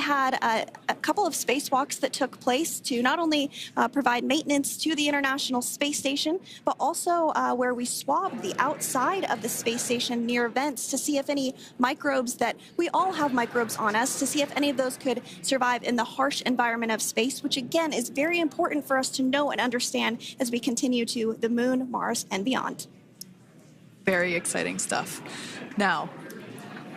had a couple of spacewalks that took place to not only provide maintenance to the International Space Station, but also where we swabbed the outside of the space station near vents to see if any microbes that we all have microbes on us, to see if any of those could survive in the harsh environment of space, which again is very important for us to know and understand as we continue to the moon, Mars, and beyond. Very exciting stuff. Now,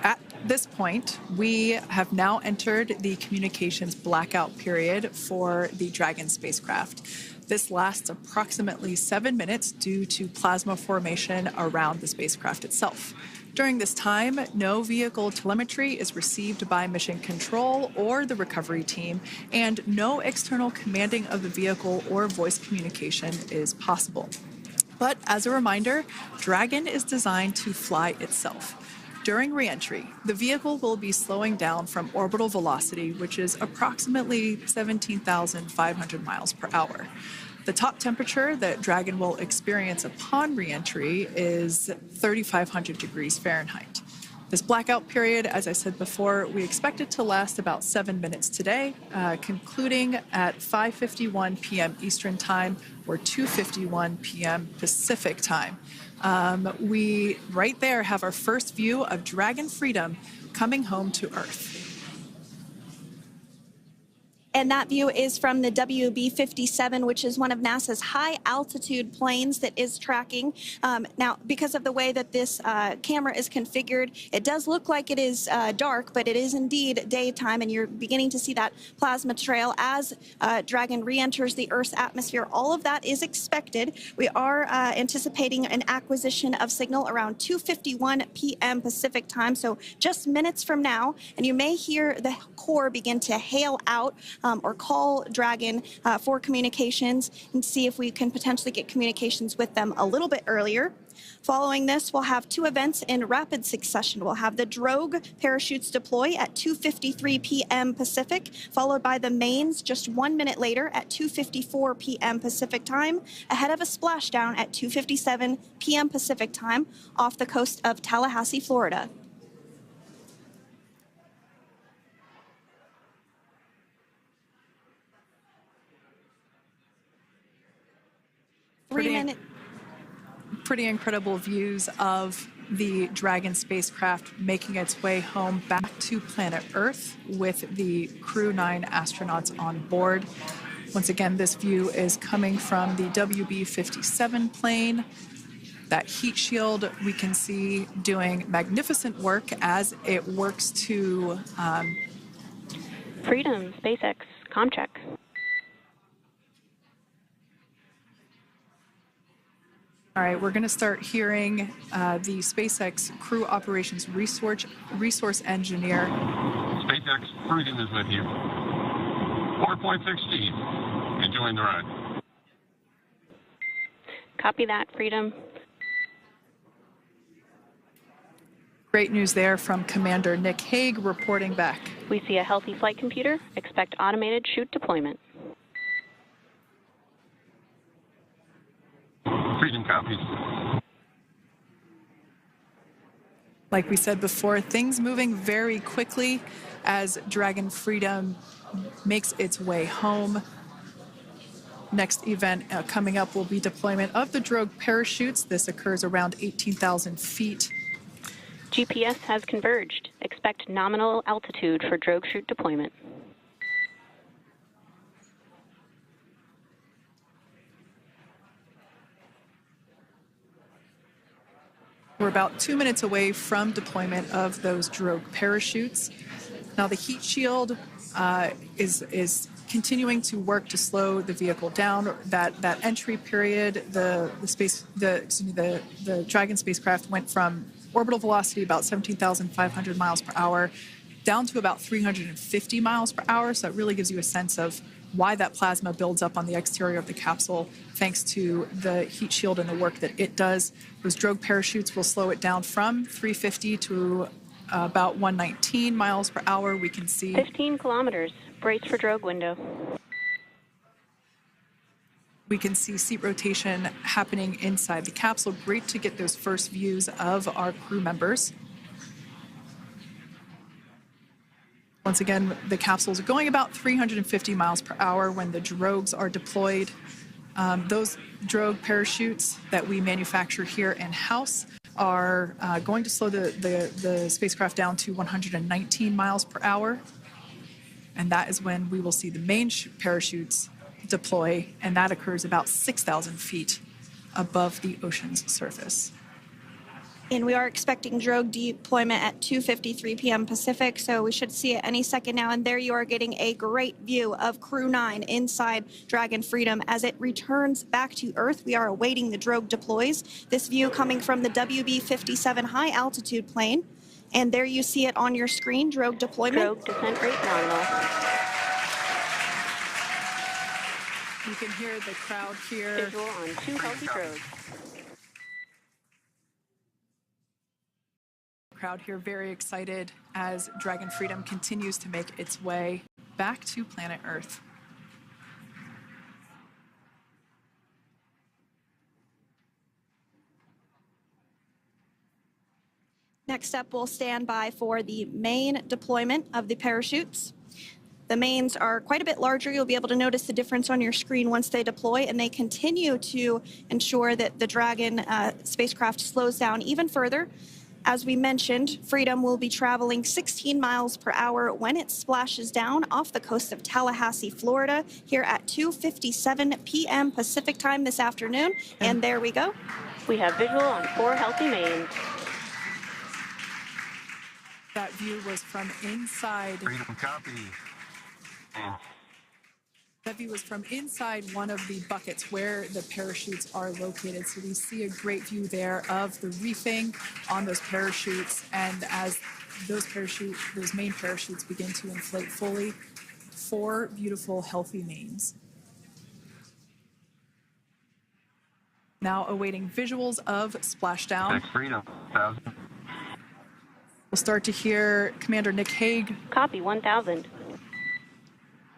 at this point, we have now entered the communications blackout period for the Dragon spacecraft. This lasts approximately 7 minutes due to plasma formation around the spacecraft itself. During this time, no vehicle telemetry is received by mission control or the recovery team, and no external commanding of the vehicle or voice communication is possible. But as a reminder, Dragon is designed to fly itself. During re-entry, the vehicle will be slowing down from orbital velocity, which is approximately 17,500 miles per hour. The top temperature that Dragon will experience upon re-entry is 3,500 degrees Fahrenheit. This blackout period, as I said before, we expect it to last about 7 minutes today, concluding at 5:51 p.m. Eastern Time or 2:51 p.m. Pacific Time. We right there have our first view of Dragon Freedom coming home to Earth. And that view is from the WB-57, which is one of NASA's high-altitude planes that is tracking. Now, because of the way that this camera is configured, it does look like it is dark, but it is indeed daytime, and you're beginning to see that plasma trail as Dragon re-enters the Earth's atmosphere. All of that is expected. We are anticipating an acquisition of signal around 2:51 p.m. Pacific Time, so just minutes from now, and you may hear the core begin to hail out or call Dragon for communications and see if we can potentially get communications with them a little bit earlier. Following this, we'll have two events in rapid succession. We'll have the drogue parachutes deploy at 2:53 p.m. Pacific, followed by the mains just 1 minute later at 2:54 p.m. Pacific Time, ahead of a splashdown at 2:57 p.m. Pacific Time off the coast of Tallahassee, Florida. Pretty incredible views of the Dragon spacecraft making its way home back to planet Earth with the Crew 9 astronauts on board. Once again, this view is coming from the WB-57 plane. That heat shield we can see doing magnificent work as it works to... Freedom, SpaceX, ComCheck. All right, we're going to start hearing the SpaceX Crew Operations Resource Engineer. SpaceX Freedom is with you. 4.16. Enjoying the ride. Copy that, Freedom. Great news there from Commander Nick Hague reporting back. We see a healthy flight computer. Expect automated chute deployment. Freedom copies. Like we said before, things moving very quickly as Dragon Freedom makes its way home. Next event coming up will be deployment of the drogue parachutes. This occurs around 18,000 feet. GPS has converged. Expect nominal altitude for drogue chute deployment. We're about 2 minutes away from deployment of those drogue parachutes. Now the heat shield is continuing to work to slow the vehicle down. That entry period, the Dragon spacecraft went from orbital velocity about 17,500 miles per hour down to about 350 miles per hour. So it really gives you a sense of why that plasma builds up on the exterior of the capsule, thanks to the heat shield and the work that it does. Those drogue parachutes will slow it down from 350 to about 119 miles per hour. We can see 15 kilometers. Brace for drogue window. We can see seat rotation happening inside the capsule. Great to get those first views of our crew members. Once again, the capsules are going about 350 miles per hour when the drogues are deployed. Those drogue parachutes that we manufacture here in-house are going to slow the spacecraft down to 119 miles per hour. And that is when we will see the main parachutes deploy, and that occurs about 6,000 feet above the ocean's surface. And we are expecting drogue deployment at 2:53 p.m. Pacific, so we should see it any second now. And there you are getting a great view of Crew 9 inside Dragon Freedom as it returns back to Earth. We are awaiting the drogue deploys. This view coming from the WB-57 high-altitude plane. And there you see it on your screen, drogue deployment. Drogue descent rate nominal. You can hear the crowd here. Visual on 2 healthy drogues. Crowd here very excited as Dragon Freedom continues to make its way back to planet Earth. Next up, we'll stand by for the main deployment of the parachutes. The mains are quite a bit larger. You'll be able to notice the difference on your screen once they deploy, and they continue to ensure that the Dragon spacecraft slows down even further. As we mentioned, Freedom will be traveling 16 miles per hour when it splashes down off the coast of Tallahassee, Florida, here at 2:57 p.m. Pacific time this afternoon. And there we go. We have visual on 4 healthy mains. That view was from inside. Freedom copy. And That view was from inside one of the buckets where the parachutes are located. So we see a great view there of the reefing on those parachutes. And as those main parachutes begin to inflate fully, 4 beautiful, healthy mains. Now awaiting visuals of splashdown. Next Freedom, 1,000. We'll start to hear Commander Nick Hague. Copy 1,000.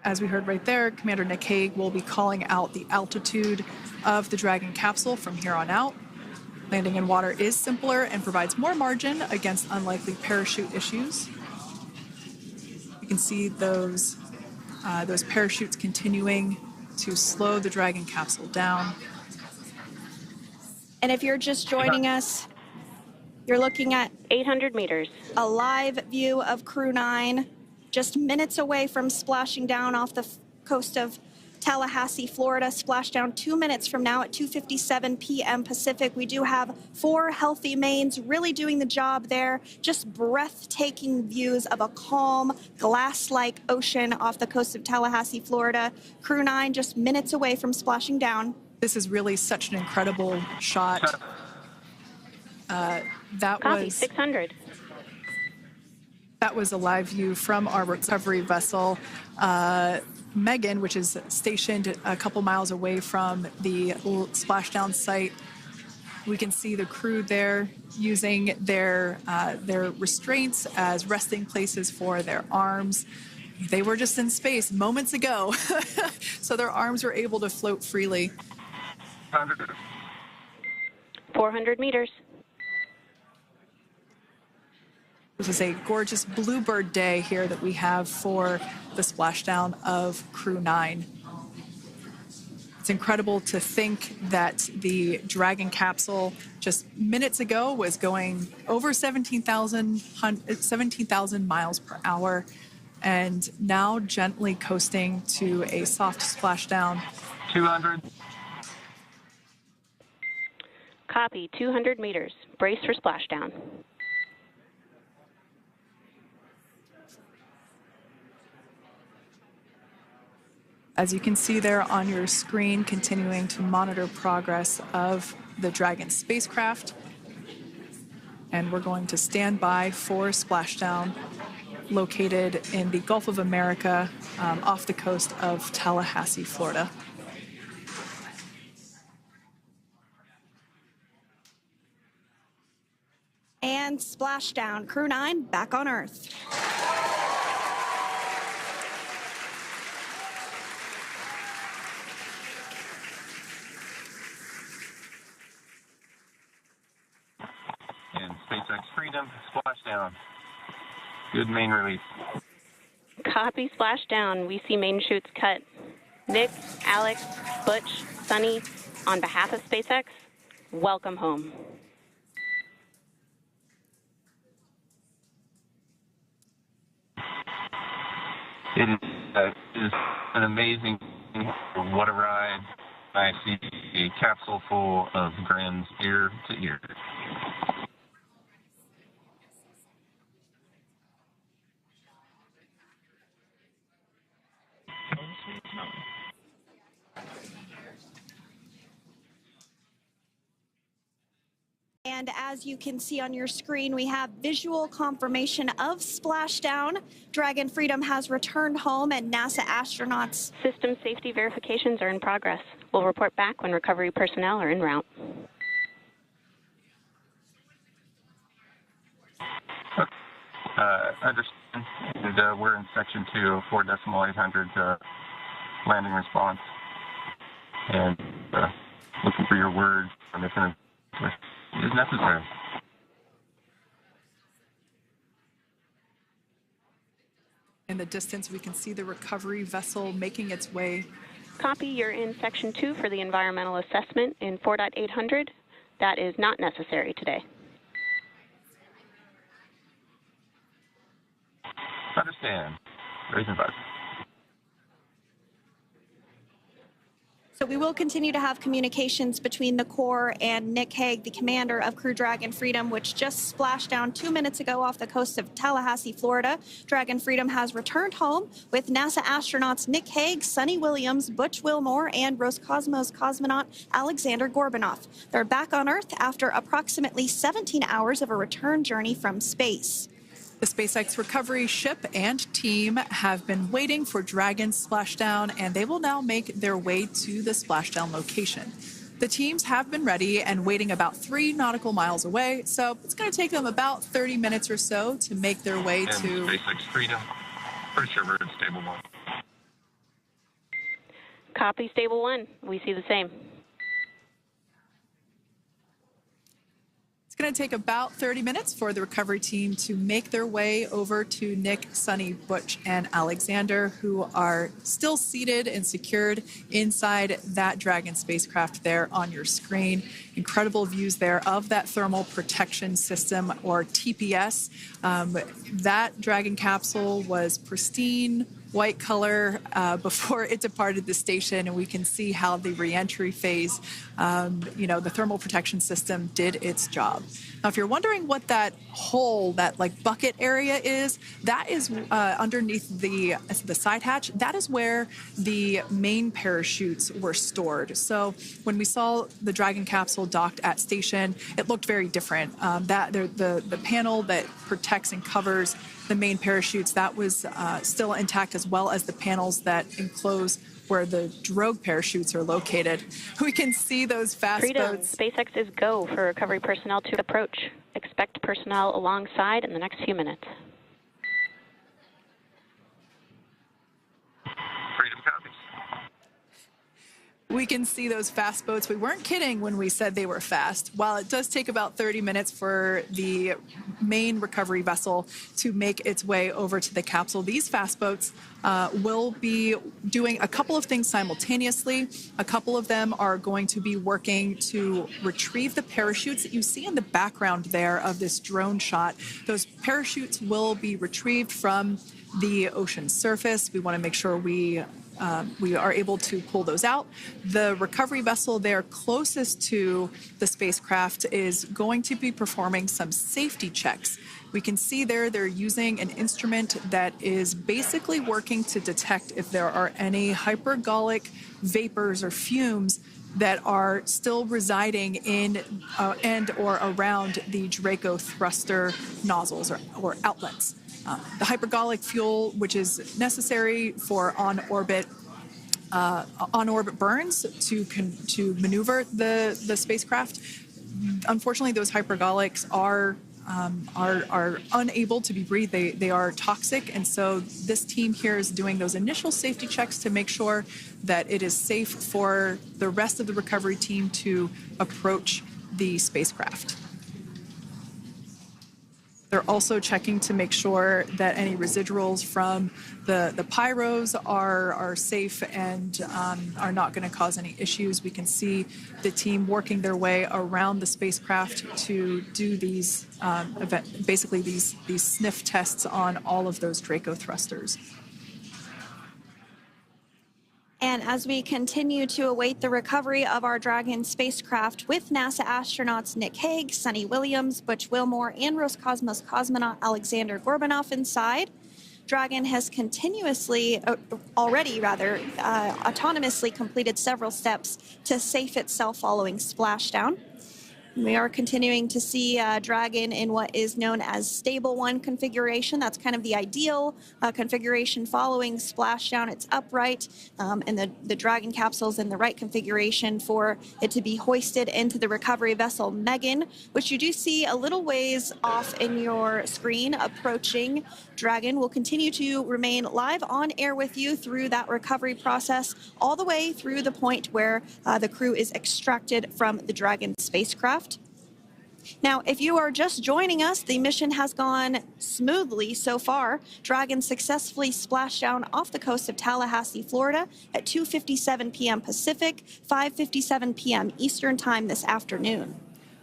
As we heard right there, Commander Nick Hague will be calling out the altitude of the Dragon capsule from here on out. Landing in water is simpler and provides more margin against unlikely parachute issues. You can see those parachutes continuing to slow the Dragon capsule down. And if you're just joining us, you're looking at 800 meters. a live view of Crew 9, just minutes away from splashing down off the coast of Tallahassee, Florida. Splashdown 2 minutes from now at 2:57 p.m. Pacific. We do have 4 healthy mains really doing the job there. Just breathtaking views of a calm, glass-like ocean off the coast of Tallahassee, Florida. Crew 9 just minutes away from splashing down. This is really such an incredible shot. Copy 600. That was a live view from our recovery vessel, Megan, which is stationed a couple miles away from the splashdown site. We can see the crew there using their restraints as resting places for their arms. They were just in space moments ago, so their arms were able to float freely. 400 meters. This is a gorgeous bluebird day here that we have for the splashdown of Crew 9. It's incredible to think that the Dragon capsule just minutes ago was going over 17,000 miles per hour, and now gently coasting to a soft splashdown. 200. Copy 200 meters. Brace for splashdown. As you can see there on your screen, continuing to monitor progress of the Dragon spacecraft. And we're going to stand by for splashdown located in the Gulf of America off the coast of Tallahassee, Florida. And splashdown. Crew 9 back on Earth. And SpaceX Freedom, splashdown. Good main release. Copy, splashdown. We see main chutes cut. Nick, Alex, Butch, Sunny, on behalf of SpaceX, welcome home. It is an amazing, what a ride. I see a capsule full of grins ear to ear. And as you can see on your screen, we have visual confirmation of splashdown. Dragon Freedom has returned home, and NASA astronauts. System safety verifications are in progress. We'll report back when recovery personnel are en route. Understand. And, we're in section 2, 4.800 landing response. And looking for your word on if it is necessary. In the distance, we can see the recovery vessel making its way. Copy, you're in section 2 for the environmental assessment in 4.800. That is not necessary today. Understand. Raising buzz. So we will continue to have communications between the Corps and Nick Hague, the commander of Crew Dragon Freedom, which just splashed down 2 minutes ago off the coast of Tallahassee, Florida. Dragon Freedom has returned home with NASA astronauts Nick Hague, Sunny Williams, Butch Wilmore, and Roscosmos cosmonaut Alexander Gorbanov. They're back on Earth after approximately 17 hours of a return journey from space. The SpaceX recovery ship and team have been waiting for Dragon's splashdown, and they will now make their way to the splashdown location. The teams have been ready and waiting about 3 nautical miles away, so it's going to take them about 30 minutes or so to make their way and to SpaceX Freedom. Pretty sure we're in stable 1. Copy, stable 1. We see the same. It's going to take about 30 minutes for the recovery team to make their way over to Nick, Sunny, Butch, and Alexander, who are still seated and secured inside that Dragon spacecraft there on your screen. Incredible views there of that thermal protection system, or TPS. That Dragon capsule was pristine, white color before it departed the station, and we can see how the reentry phase, the thermal protection system did its job. Now, if you're wondering what that hole, that like bucket area is, that is underneath the side hatch. That is where the main parachutes were stored. So when we saw the Dragon capsule docked at station, it looked very different. The panel that protects and covers the main parachutes, that was still intact, as well as the panels that enclose where the drogue parachutes are located. We can see those fast Freedom. boats. SpaceX is go for recovery personnel to approach. Expect personnel alongside in the next few minutes. Freedom copies. We can see those fast boats. We weren't kidding when we said they were fast. While it does take about 30 minutes for the main recovery vessel to make its way over to the capsule, these fast boats will be doing a couple of things simultaneously. A couple of them are going to be working to retrieve the parachutes that you see in the background there of this drone shot. Those parachutes will be retrieved from the ocean surface. We want to make sure we are able to pull those out. The recovery vessel there closest to the spacecraft is going to be performing some safety checks. We can see there they're using an instrument that is basically working to detect if there are any hypergolic vapors or fumes that are still residing in and or around the Draco thruster nozzles or outlets. The hypergolic fuel, which is necessary for on-orbit burns to maneuver the spacecraft. Unfortunately, those hypergolics are unable to be breathed. They are toxic, and so this team here is doing those initial safety checks to make sure that it is safe for the rest of the recovery team to approach the spacecraft. They're also checking to make sure that any residuals from the pyros are safe and are not going to cause any issues. We can see the team working their way around the spacecraft to do these basically these sniff tests on all of those Draco thrusters. And as we continue to await the recovery of our Dragon spacecraft with NASA astronauts Nick Hague, Sunny Williams, Butch Wilmore, and Roscosmos cosmonaut Alexander Gorbanov inside, Dragon has autonomously completed several steps to safe itself following splashdown. We are continuing to see Dragon in what is known as stable 1 configuration. That's kind of the ideal configuration following splashdown. It's upright, and the Dragon capsule is in the right configuration for it to be hoisted into the recovery vessel Megan, which you do see a little ways off in your screen approaching. Dragon will continue to remain live on air with you through that recovery process, all the way through the point where the crew is extracted from the Dragon spacecraft. Now, if you are just joining us, the mission has gone smoothly so far. Dragon successfully splashed down off the coast of Tallahassee, Florida at 2:57 p.m. Pacific, 5:57 p.m. Eastern Time this afternoon.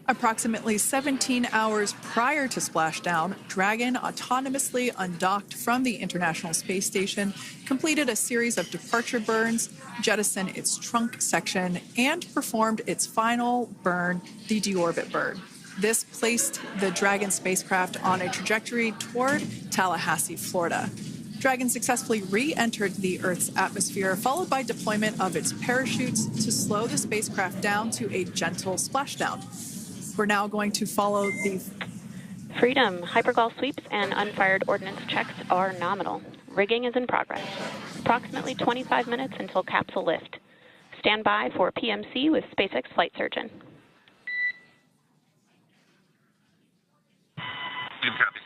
Approximately 17 hours prior to splashdown, Dragon autonomously undocked from the International Space Station, completed a series of departure burns, jettisoned its trunk section, and performed its final burn, the deorbit burn. This placed the Dragon spacecraft on a trajectory toward Tallahassee, Florida. Dragon successfully re-entered the Earth's atmosphere, followed by deployment of its parachutes to slow the spacecraft down to a gentle splashdown. We're now going to follow the Freedom. Hypergol sweeps and unfired ordnance checks are nominal. Rigging is in progress. Approximately 25 minutes until capsule lift. Stand by for PMC with SpaceX flight surgeon. Copy.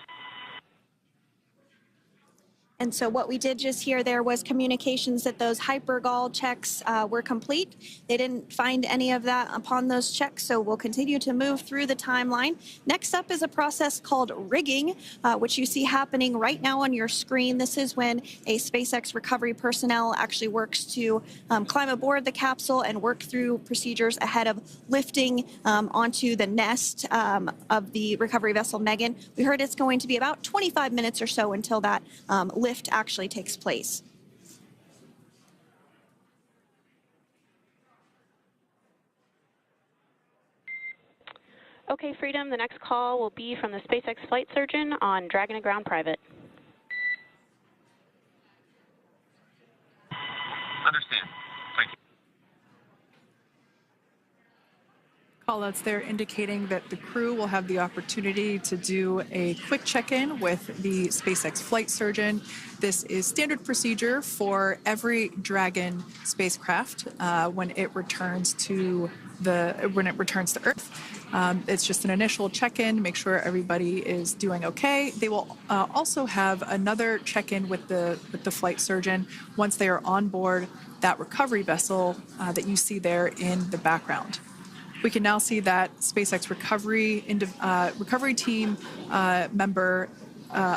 And so what we did just hear there was communications that those hypergol checks were complete. They didn't find any of that upon those checks, so we'll continue to move through the timeline. Next up is a process called rigging, which you see happening right now on your screen. This is when a SpaceX recovery personnel actually works to climb aboard the capsule and work through procedures ahead of lifting onto the nest of the recovery vessel Megan. We heard it's going to be about 25 minutes or so until that lift actually takes place. Okay, Freedom, the next call will be from the SpaceX flight surgeon on Dragon to Ground Private. Understand. Thank you. callouts there indicating that the crew will have the opportunity to do a quick check-in with the SpaceX flight surgeon. This is standard procedure for every Dragon spacecraft when it returns to Earth. It's just an initial check-in, make sure everybody is doing okay. They will also have another check-in with the flight surgeon once they are on board that recovery vessel that you see there in the background. We can now see that SpaceX recovery team member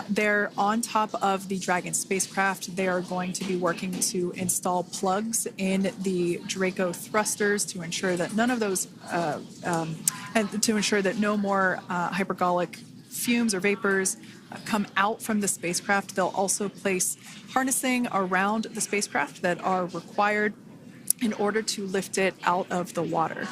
they're on top of the Dragon spacecraft. They are going to be working to install plugs in the Draco thrusters to ensure that none of those, and to ensure that no more hypergolic fumes or vapors come out from the spacecraft. They'll also place harnessing around the spacecraft that are required in order to lift it out of the water.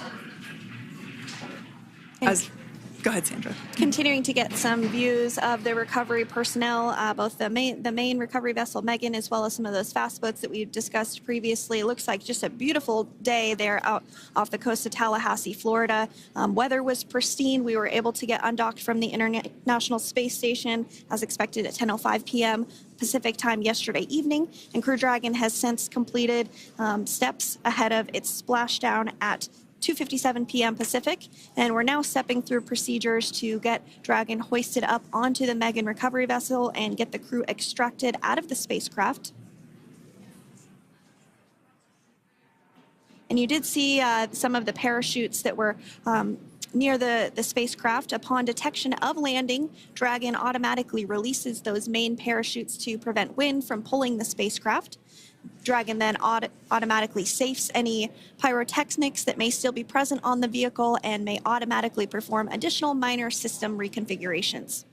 Go ahead, Sandra. Continuing to get some views of the recovery personnel, both the main recovery vessel Megan, as well as some of those fast boats that we've discussed previously. It looks like just a beautiful day there out off the coast of Tallahassee, Florida. Weather was pristine. We were able to get undocked from the International Space Station as expected at 10:05 p.m. Pacific time yesterday evening, and Crew Dragon has since completed steps ahead of its splashdown at 2:57 p.m. Pacific, and we're now stepping through procedures to get Dragon hoisted up onto the Megan recovery vessel and get the crew extracted out of the spacecraft. And you did see some of the parachutes that were near the spacecraft. Upon detection of landing, Dragon automatically releases those main parachutes to prevent wind from pulling the spacecraft. Dragon then automatically safes any pyrotechnics that may still be present on the vehicle and may automatically perform additional minor system reconfigurations.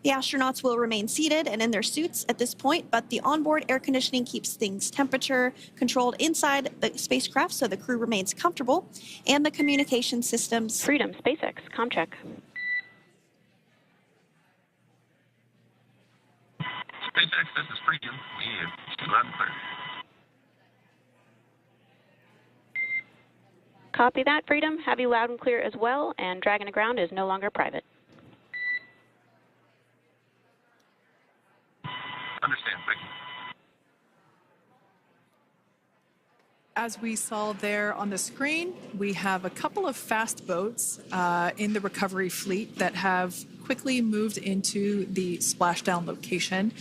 The astronauts will remain seated and in their suits at this point, but the onboard air conditioning keeps things temperature controlled inside the spacecraft so the crew remains comfortable, and the communication systems. Freedom, SpaceX, ComCheck. SpaceX, this is Freedom. We loud and clear. Copy that, Freedom. Have you loud and clear as well, and Dragon to ground is no longer private. Understand, thank you. As we saw there on the screen, we have a couple of fast boats in the recovery fleet that have quickly moved into the splashdown location.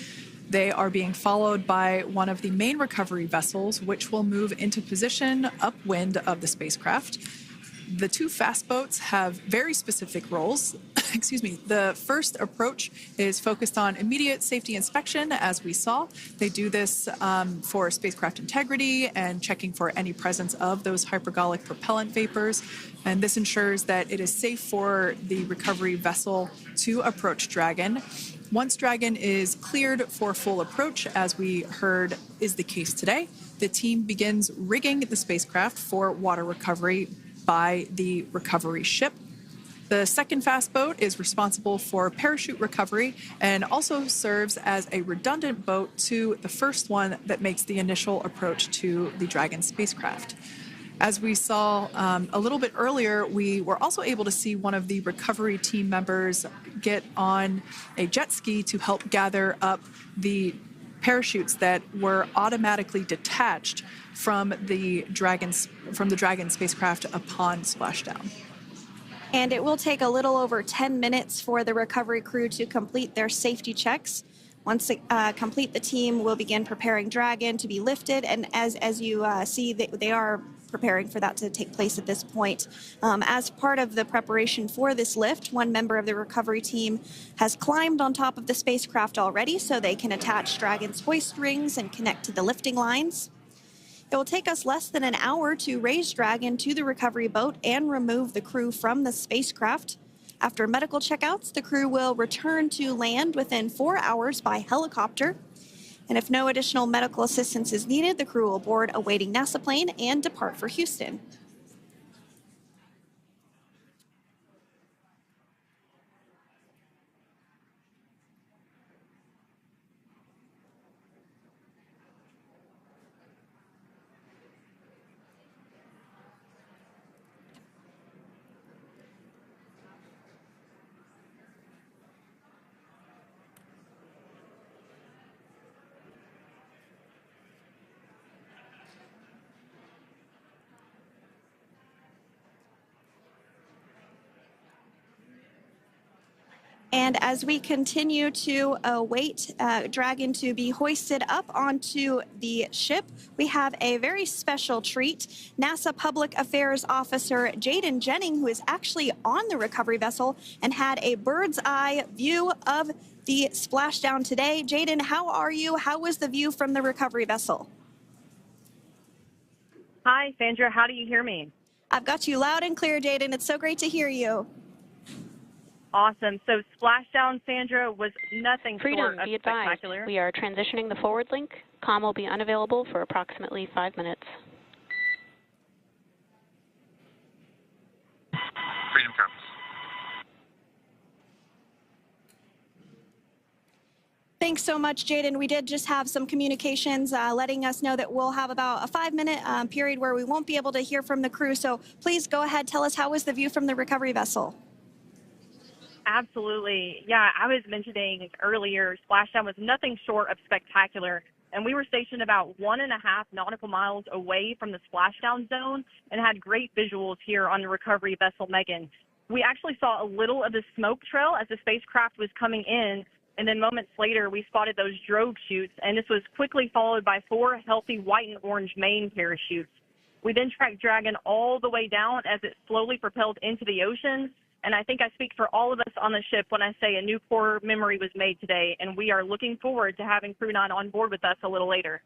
They are being followed by one of the main recovery vessels, which will move into position upwind of the spacecraft. The two fast boats have very specific roles. Excuse me. The first approach is focused on immediate safety inspection, as we saw. They do this for spacecraft integrity and checking for any presence of those hypergolic propellant vapors. And this ensures that it is safe for the recovery vessel to approach Dragon. Once Dragon is cleared for full approach, as we heard is the case today, the team begins rigging the spacecraft for water recovery by the recovery ship. The second fast boat is responsible for parachute recovery and also serves as a redundant boat to the first one that makes the initial approach to the Dragon spacecraft. As we saw a little bit earlier, we were also able to see one of the recovery team members get on a jet ski to help gather up the parachutes that were automatically detached from the Dragon spacecraft upon splashdown. And it will take a little over 10 minutes for the recovery crew to complete their safety checks. Once complete, the team will begin preparing Dragon to be lifted, and as you see, they are preparing for that to take place at this point. As part of the preparation for this lift, one member of the recovery team has climbed on top of the spacecraft already so they can attach Dragon's hoist rings and connect to the lifting lines. It will take us less than an hour to raise Dragon to the recovery boat and remove the crew from the spacecraft. After medical checkouts, the crew will return to land within 4 hours by helicopter. And if no additional medical assistance is needed, the crew will board a waiting NASA plane and depart for Houston. And as we continue to await Dragon to be hoisted up onto the ship, we have a very special treat. NASA Public Affairs Officer Jaden Jennings, who is actually on the recovery vessel and had a bird's eye view of the splashdown today. Jaden, how are you? How was the view from the recovery vessel? Hi, Sandra. How do you hear me? I've got you loud and clear, Jaden. It's so great to hear you. Awesome. So splashdown, Sandra, was nothing Freedom, short of be advised. spectacular. We are transitioning the forward link. Comm will be unavailable for approximately 5 minutes. Freedom comes. Thanks so much, Jaden. We did just have some communications letting us know that we'll have about a 5-minute period where we won't be able to hear from the crew. So please go ahead, tell us, how was the view from the recovery vessel? Absolutely. Yeah, I was mentioning earlier, splashdown was nothing short of spectacular. And we were stationed about 1.5 nautical miles away from the splashdown zone and had great visuals here on the recovery vessel Megan. We actually saw a little of the smoke trail as the spacecraft was coming in, and then moments later we spotted those drogue chutes, and this was quickly followed by 4 healthy white and orange main parachutes. We then tracked Dragon all the way down as it slowly propelled into the ocean, And I think I speak for all of us on the ship when I say a new core memory was made today, and we are looking forward to having Crew 9 on board with us a little later.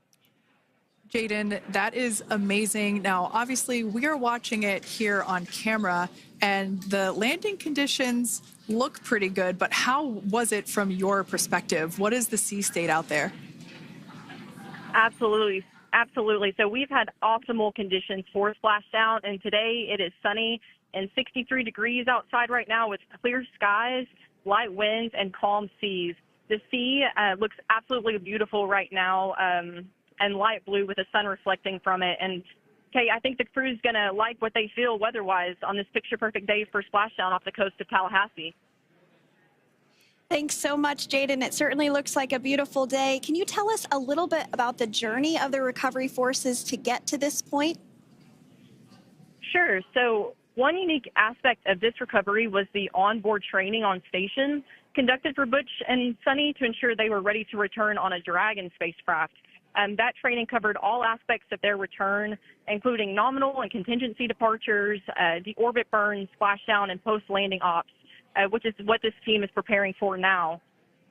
Jaden, that is amazing. Now, obviously, we are watching it here on camera, and the landing conditions look pretty good, but how was it from your perspective? What is the sea state out there? Absolutely. Absolutely. So we've had optimal conditions for splashdown, and today it is sunny and 63 degrees outside right now with clear skies, light winds, and calm seas. The sea looks absolutely beautiful right now, and light blue with the sun reflecting from it. And, Kay, I think the crew's going to like what they feel weather-wise on this picture-perfect day for splashdown off the coast of Tallahassee. Thanks so much, Jaden. It certainly looks like a beautiful day. Can you tell us a little bit about the journey of the recovery forces to get to this point? Sure. So one unique aspect of this recovery was the onboard training on station conducted for Butch and Sunny to ensure they were ready to return on a Dragon spacecraft. That training covered all aspects of their return, including nominal and contingency departures, the orbit burn, splashdown, and post-landing ops, which is what this team is preparing for now.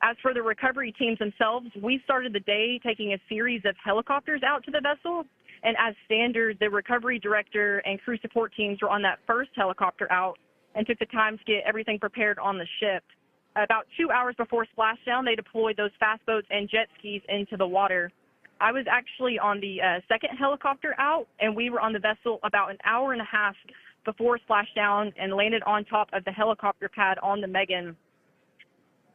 As for the recovery teams themselves, we started the day taking a series of helicopters out to the vessel. And as standard, the recovery director and crew support teams were on that first helicopter out and took the time to get everything prepared on the ship. About 2 hours before splashdown, they deployed those fast boats and jet skis into the water. I was actually on the second helicopter out, and we were on the vessel about an hour and a half before splashdown and landed on top of the helicopter pad on the Megan.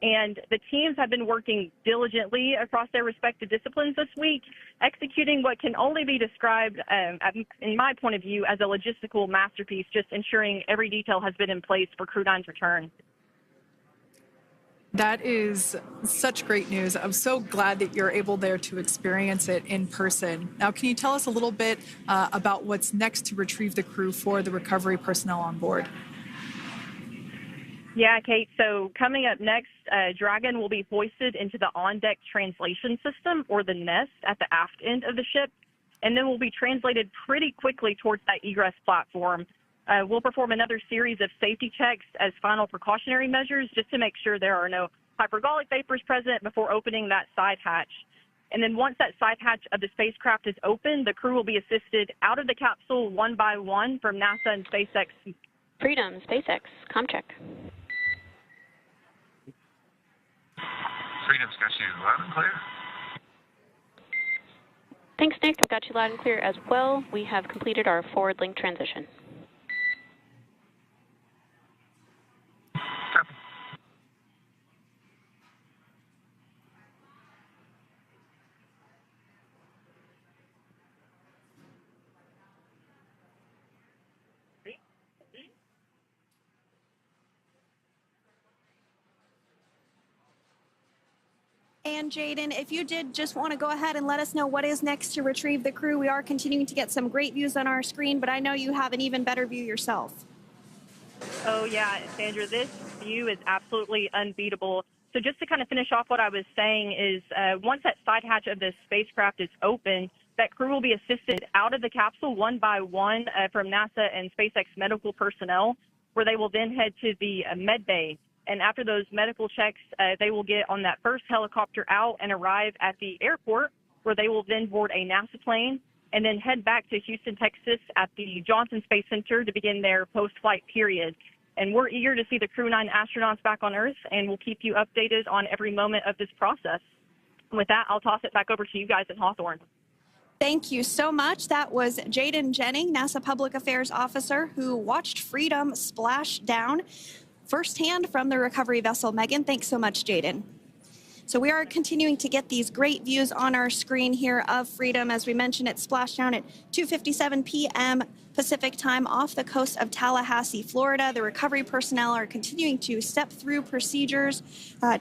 And the teams have been working diligently across their respective disciplines this week, executing what can only be described, in my point of view, as a logistical masterpiece, just ensuring every detail has been in place for Crew 9's return. That is such great news. I'm so glad that you're able there to experience it in person. Now, can you tell us a little bit about what's next to retrieve the crew for the recovery personnel on board? Yeah, Kate. So coming up next, Dragon will be hoisted into the on-deck translation system, or the nest, at the aft end of the ship, and then will be translated pretty quickly towards that egress platform. We'll perform another series of safety checks as final precautionary measures just to make sure there are no hypergolic vapors present before opening that side hatch. And then once that side hatch of the spacecraft is open, the crew will be assisted out of the capsule one by one from NASA and SpaceX. Freedom, SpaceX, ComCheck. Freedom's got you loud and clear. Thanks, Nick. I've got you loud and clear as well. We have completed our forward link transition. And Jaden, if you did just want to go ahead and let us know what is next to retrieve the crew. We are continuing to get some great views on our screen, but I know you have an even better view yourself. Oh, yeah, Sandra, this view is absolutely unbeatable. So just to kind of finish off what I was saying is once that side hatch of the spacecraft is open, that crew will be assisted out of the capsule one by one from NASA and SpaceX medical personnel, where they will then head to the med bay. And after those medical checks, they will get on that first helicopter out and arrive at the airport, where they will then board a NASA plane and then head back to Houston, Texas at the Johnson Space Center to begin their post-flight period. And we're eager to see the Crew 9 astronauts back on Earth, and we'll keep you updated on every moment of this process. And with that, I'll toss it back over to you guys in Hawthorne. Thank you so much. That was Jaden Jennings, NASA Public Affairs Officer, who watched Freedom splash down firsthand from the recovery vessel Megan. Thanks so much, Jaden. So we are continuing to get these great views on our screen here of Freedom. As we mentioned, it splashed down at 2:57 p.m. Pacific time off the coast of Tallahassee, Florida. The recovery personnel are continuing to step through procedures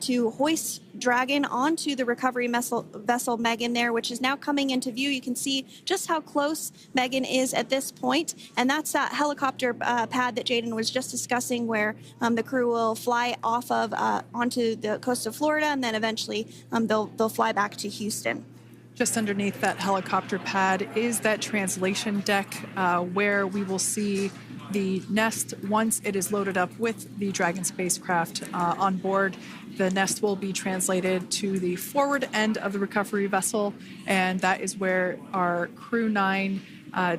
to hoist Dragon onto the recovery vessel Megan there, which is now coming into view. You can see just how close Megan is at this point. And that's that helicopter pad that Jaden was just discussing, where the crew will fly off of onto the coast of Florida, and then eventually they'll fly back to Houston. Just underneath that helicopter pad is that translation deck where we will see the nest, once it is loaded up with the Dragon spacecraft on board, the nest will be translated to the forward end of the recovery vessel, and that is where our Crew 9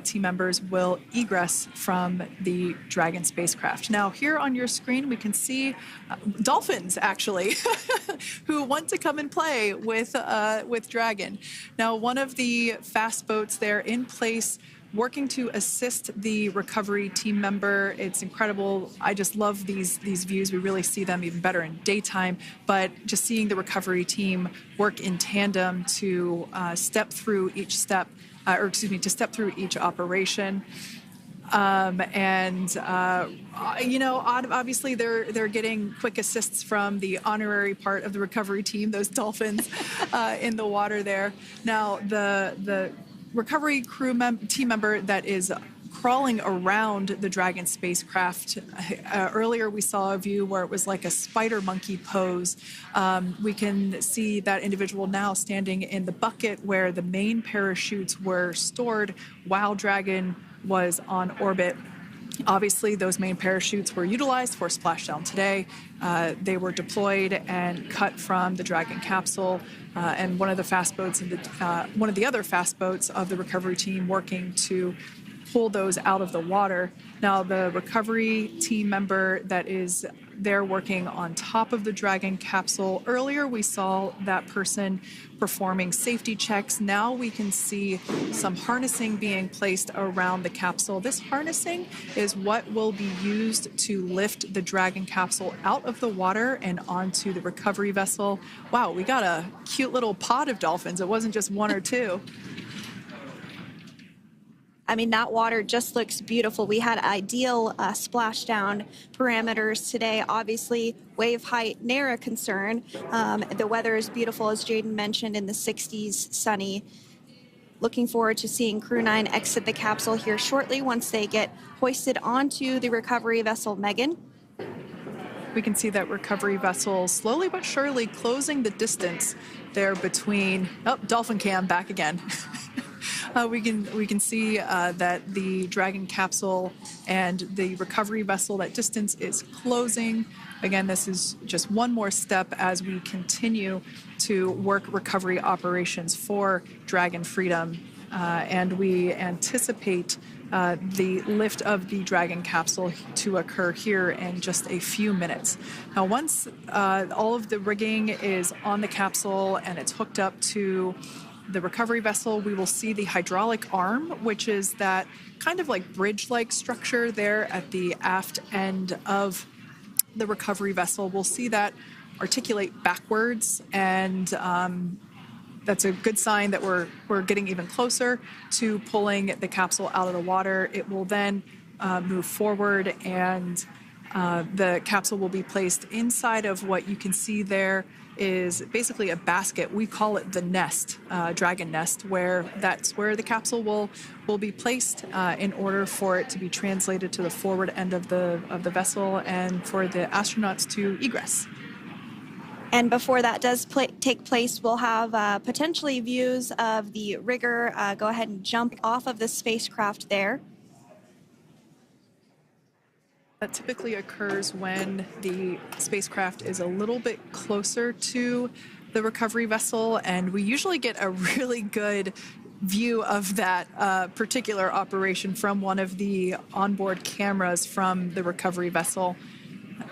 team members will egress from the Dragon spacecraft. Now, here on your screen, we can see dolphins, actually, who want to come and play with Dragon. Now, one of the fast boats there in place, working to assist the recovery team member. It's incredible. I just love these views. We really see them even better in daytime, but just seeing the recovery team work in tandem to step through each step, to step through each operation. Obviously they're getting quick assists from the honorary part of the recovery team, those dolphins in the water there. Now, the recovery team member that is crawling around the Dragon spacecraft. Earlier we saw a view where it was like a spider monkey pose. We can see that individual now standing in the bucket where the main parachutes were stored while Dragon was on orbit. Obviously, those main parachutes were utilized for splashdown today. They were deployed and cut from the Dragon capsule, and one of the other fast boats of the recovery team working to pull those out of the water. Now, the recovery team member that is there working on top of the Dragon capsule, earlier we saw that person performing safety checks. Now we can see some harnessing being placed around the capsule. This harnessing is what will be used to lift the Dragon capsule out of the water and onto the recovery vessel. Wow, we got a cute little pod of dolphins. It wasn't just one or two. I mean, that water just looks beautiful. We had ideal splashdown parameters today. Obviously, wave height, ne'er a concern. The weather is beautiful, as Jaden mentioned, in the 60s, sunny. Looking forward to seeing Crew 9 exit the capsule here shortly once they get hoisted onto the recovery vessel Megan. We can see that recovery vessel slowly but surely closing the distance there between... Oh, dolphin cam back again. We can see that the Dragon capsule and the recovery vessel, that distance is closing. Again, this is just one more step as we continue to work recovery operations for Dragon Freedom, and we anticipate the lift of the Dragon capsule to occur here in just a few minutes. Now, once all of the rigging is on the capsule and it's hooked up to the recovery vessel, we will see the hydraulic arm, which is that kind of like bridge-like structure there at the aft end of the recovery vessel. We'll see that articulate backwards, and that's a good sign that we're getting even closer to pulling the capsule out of the water. It will then move forward, and the capsule will be placed inside of what you can see there is basically a basket. We call it the nest, Dragon nest, where that's where the capsule will be placed in order for it to be translated to the forward end of the vessel and for the astronauts to egress. And before that does take place, we'll have potentially views of the rigger go ahead and jump off of the spacecraft there. That typically occurs when the spacecraft is a little bit closer to the recovery vessel, and we usually get a really good view of that particular operation from one of the onboard cameras from the recovery vessel.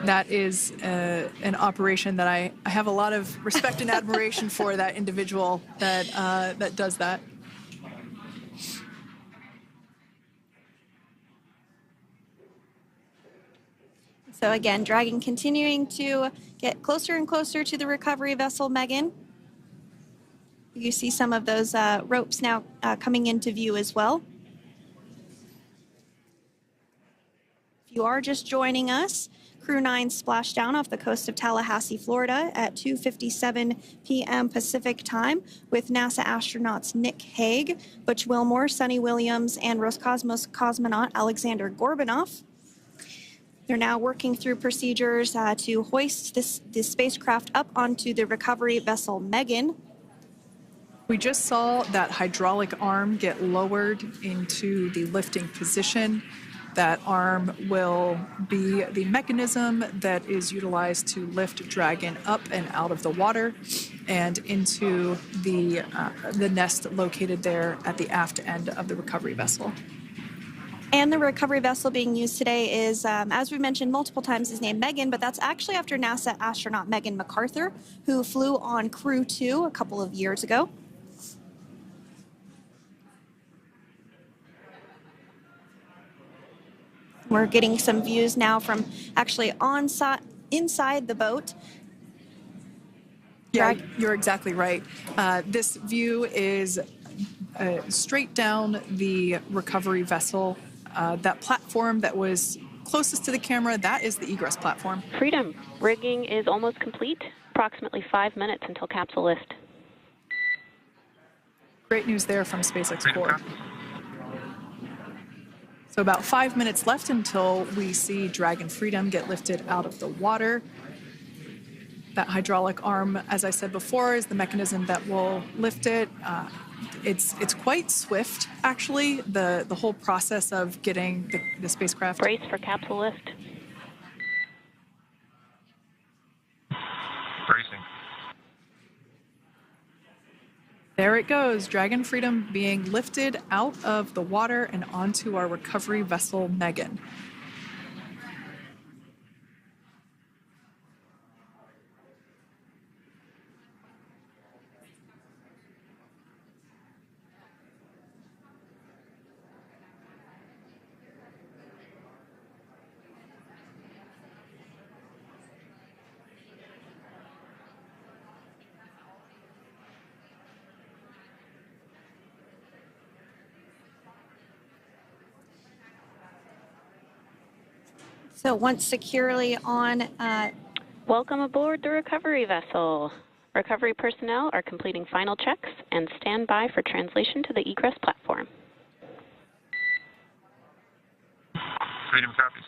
That is an operation that I have a lot of respect and admiration for, that individual that does that. So again, Dragon continuing to get closer and closer to the recovery vessel Megan. You see some of those ropes now coming into view as well. If you are just joining us, Crew 9 splashed down off the coast of Tallahassee, Florida at 2:57 p.m. Pacific time with NASA astronauts Nick Hague, Butch Wilmore, Sunny Williams, and Roscosmos cosmonaut Alexander Gorbanov. They're now working through procedures to hoist this spacecraft up onto the recovery vessel Megan. We just saw that hydraulic arm get lowered into the lifting position. That arm will be the mechanism that is utilized to lift Dragon up and out of the water and into the nest located there at the aft end of the recovery vessel. And the recovery vessel being used today is, as we mentioned multiple times, is named Megan, but that's actually after NASA astronaut Megan McArthur, who flew on Crew 2 a couple of years ago. We're getting some views now from actually inside the boat. Yeah, you're exactly right. This view is straight down the recovery vessel. That platform that was closest to the camera, that is the egress platform. Freedom, rigging is almost complete. Approximately 5 minutes until capsule lift. Great news there from SpaceX Core. So about 5 minutes left until we see Dragon Freedom get lifted out of the water. That hydraulic arm, as I said before, is the mechanism that will lift it. It's quite swift, actually, the whole process of getting the spacecraft. Brace for capsule lift. Bracing. There it goes, Dragon Freedom being lifted out of the water and onto our recovery vessel, Megan. So once securely on... Welcome aboard the recovery vessel. Recovery personnel are completing final checks and stand by for translation to the egress platform. Freedom copies.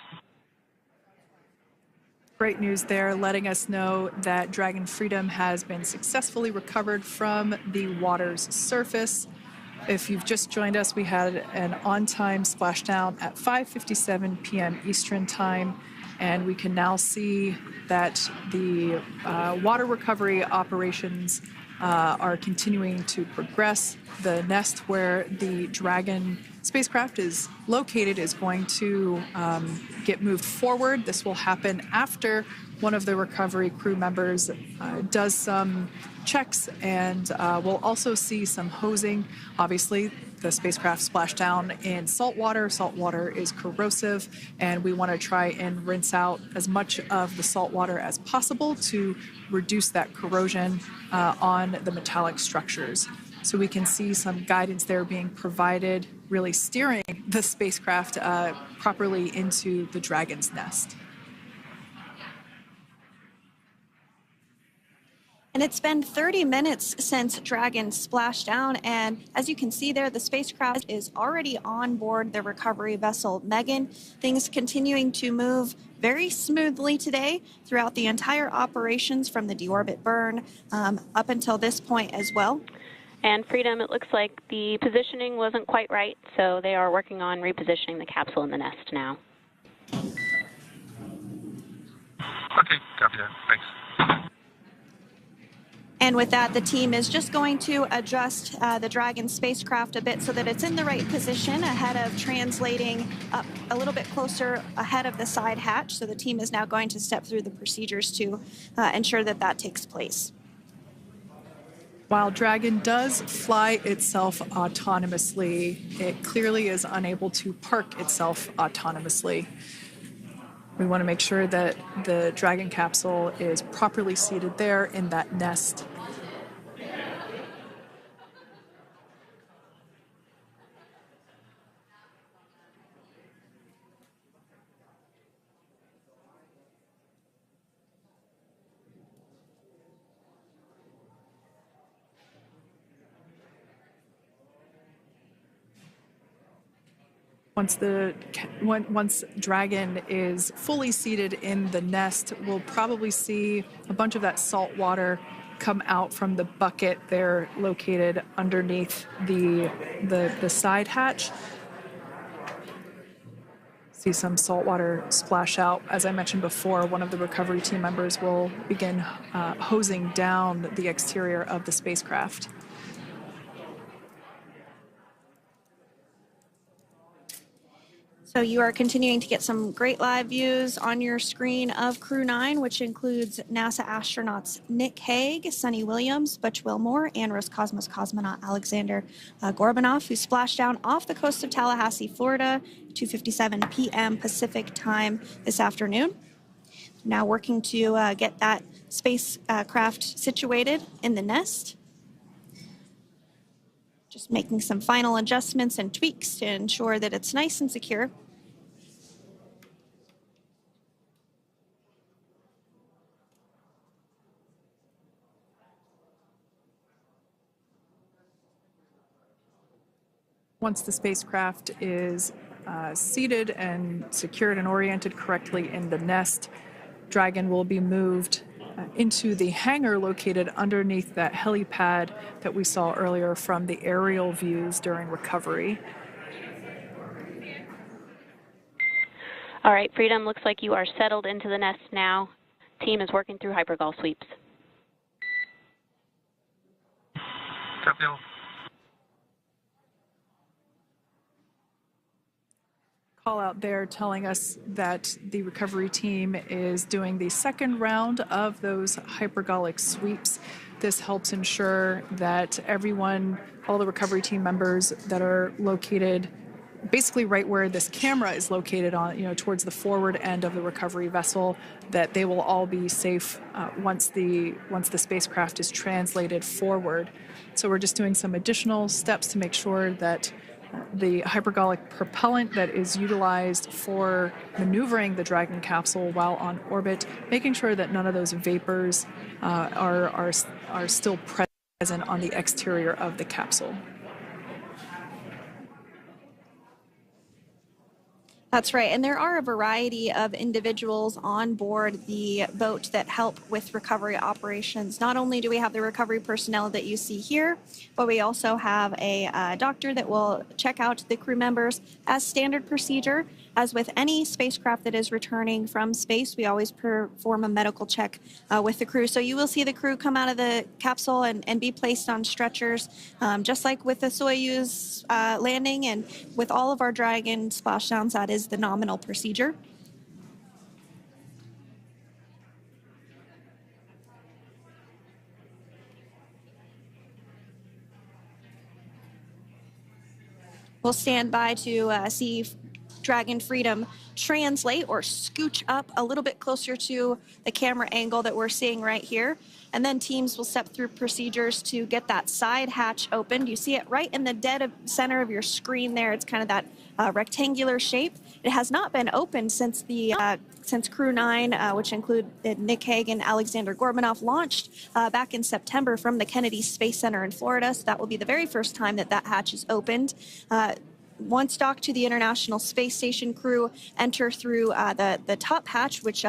Great news there, letting us know that Dragon Freedom has been successfully recovered from the water's surface. If you've just joined us, we had an on-time splashdown at 5:57 p.m. Eastern Time, and we can now see that the water recovery operations are continuing to progress. The nest where the Dragon spacecraft is located is going to get moved forward. This will happen after one of the recovery crew members does some checks, and we'll also see some hosing. Obviously, the spacecraft splashed down in salt water. Salt water is corrosive, and we want to try and rinse out as much of the salt water as possible to reduce that corrosion on the metallic structures. So we can see some guidance there being provided, really steering the spacecraft properly into the Dragon's nest. And it's been 30 minutes since Dragon splashed down, and as you can see there, the spacecraft is already on board the recovery vessel Megan. Things continuing to move very smoothly today throughout the entire operations from the deorbit burn up until this point as well. And Freedom, it looks like the positioning wasn't quite right, so they are working on repositioning the capsule in the nest now. Okay, copy that. Thanks. And with that, the team is just going to adjust the Dragon spacecraft a bit so that it's in the right position ahead of translating up a little bit closer ahead of the side hatch. So the team is now going to step through the procedures to ensure that that takes place. While Dragon does fly itself autonomously, it clearly is unable to park itself autonomously. We want to make sure that the Dragon capsule is properly seated there in that nest. Once Dragon is fully seated in the nest, we'll probably see a bunch of that salt water come out from the bucket there located underneath the side hatch. See some saltwater splash out. As I mentioned before, one of the recovery team members will begin hosing down the exterior of the spacecraft. So you are continuing to get some great live views on your screen of Crew 9, which includes NASA astronauts Nick Hague, Sonny Williams, Butch Wilmore, and Roscosmos cosmonaut Alexander Gorbanov, who splashed down off the coast of Tallahassee, Florida, 2:57 p.m. Pacific time this afternoon. Now working to get that spacecraft situated in the nest. Just making some final adjustments and tweaks to ensure that it's nice and secure. Once the spacecraft is seated and secured and oriented correctly in the nest, Dragon will be moved into the hangar located underneath that helipad that we saw earlier from the aerial views during recovery. All right, Freedom, looks like you are settled into the nest now. Team is working through hypergol sweeps. Copy. Call out there telling us that the recovery team is doing the second round of those hypergolic sweeps. This helps ensure that everyone, all the recovery team members that are located basically right where this camera is located on, towards the forward end of the recovery vessel, that they will all be safe once the spacecraft is translated forward. So we're just doing some additional steps to make sure that the hypergolic propellant that is utilized for maneuvering the Dragon capsule while on orbit, making sure that none of those vapors are still present on the exterior of the capsule. That's right, and there are a variety of individuals on board the boat that help with recovery operations. Not only do we have the recovery personnel that you see here, but we also have a doctor that will check out the crew members as standard procedure. As with any spacecraft that is returning from space, we always perform a medical check with the crew. So you will see the crew come out of the capsule and be placed on stretchers, just like with the Soyuz landing and with all of our Dragon splashdowns, that is the nominal procedure. We'll stand by to see Dragon Freedom translate or scooch up a little bit closer to the camera angle that we're seeing right here. And then teams will step through procedures to get that side hatch opened. You see it right in the dead center of your screen there. It's kind of that rectangular shape. It has not been opened since since Crew 9, which include Nick Hague and Alexander Gorbanov, launched back in September from the Kennedy Space Center in Florida. So that will be the very first time that that hatch is opened. Once docked to the International Space Station, crew enter through the top hatch, which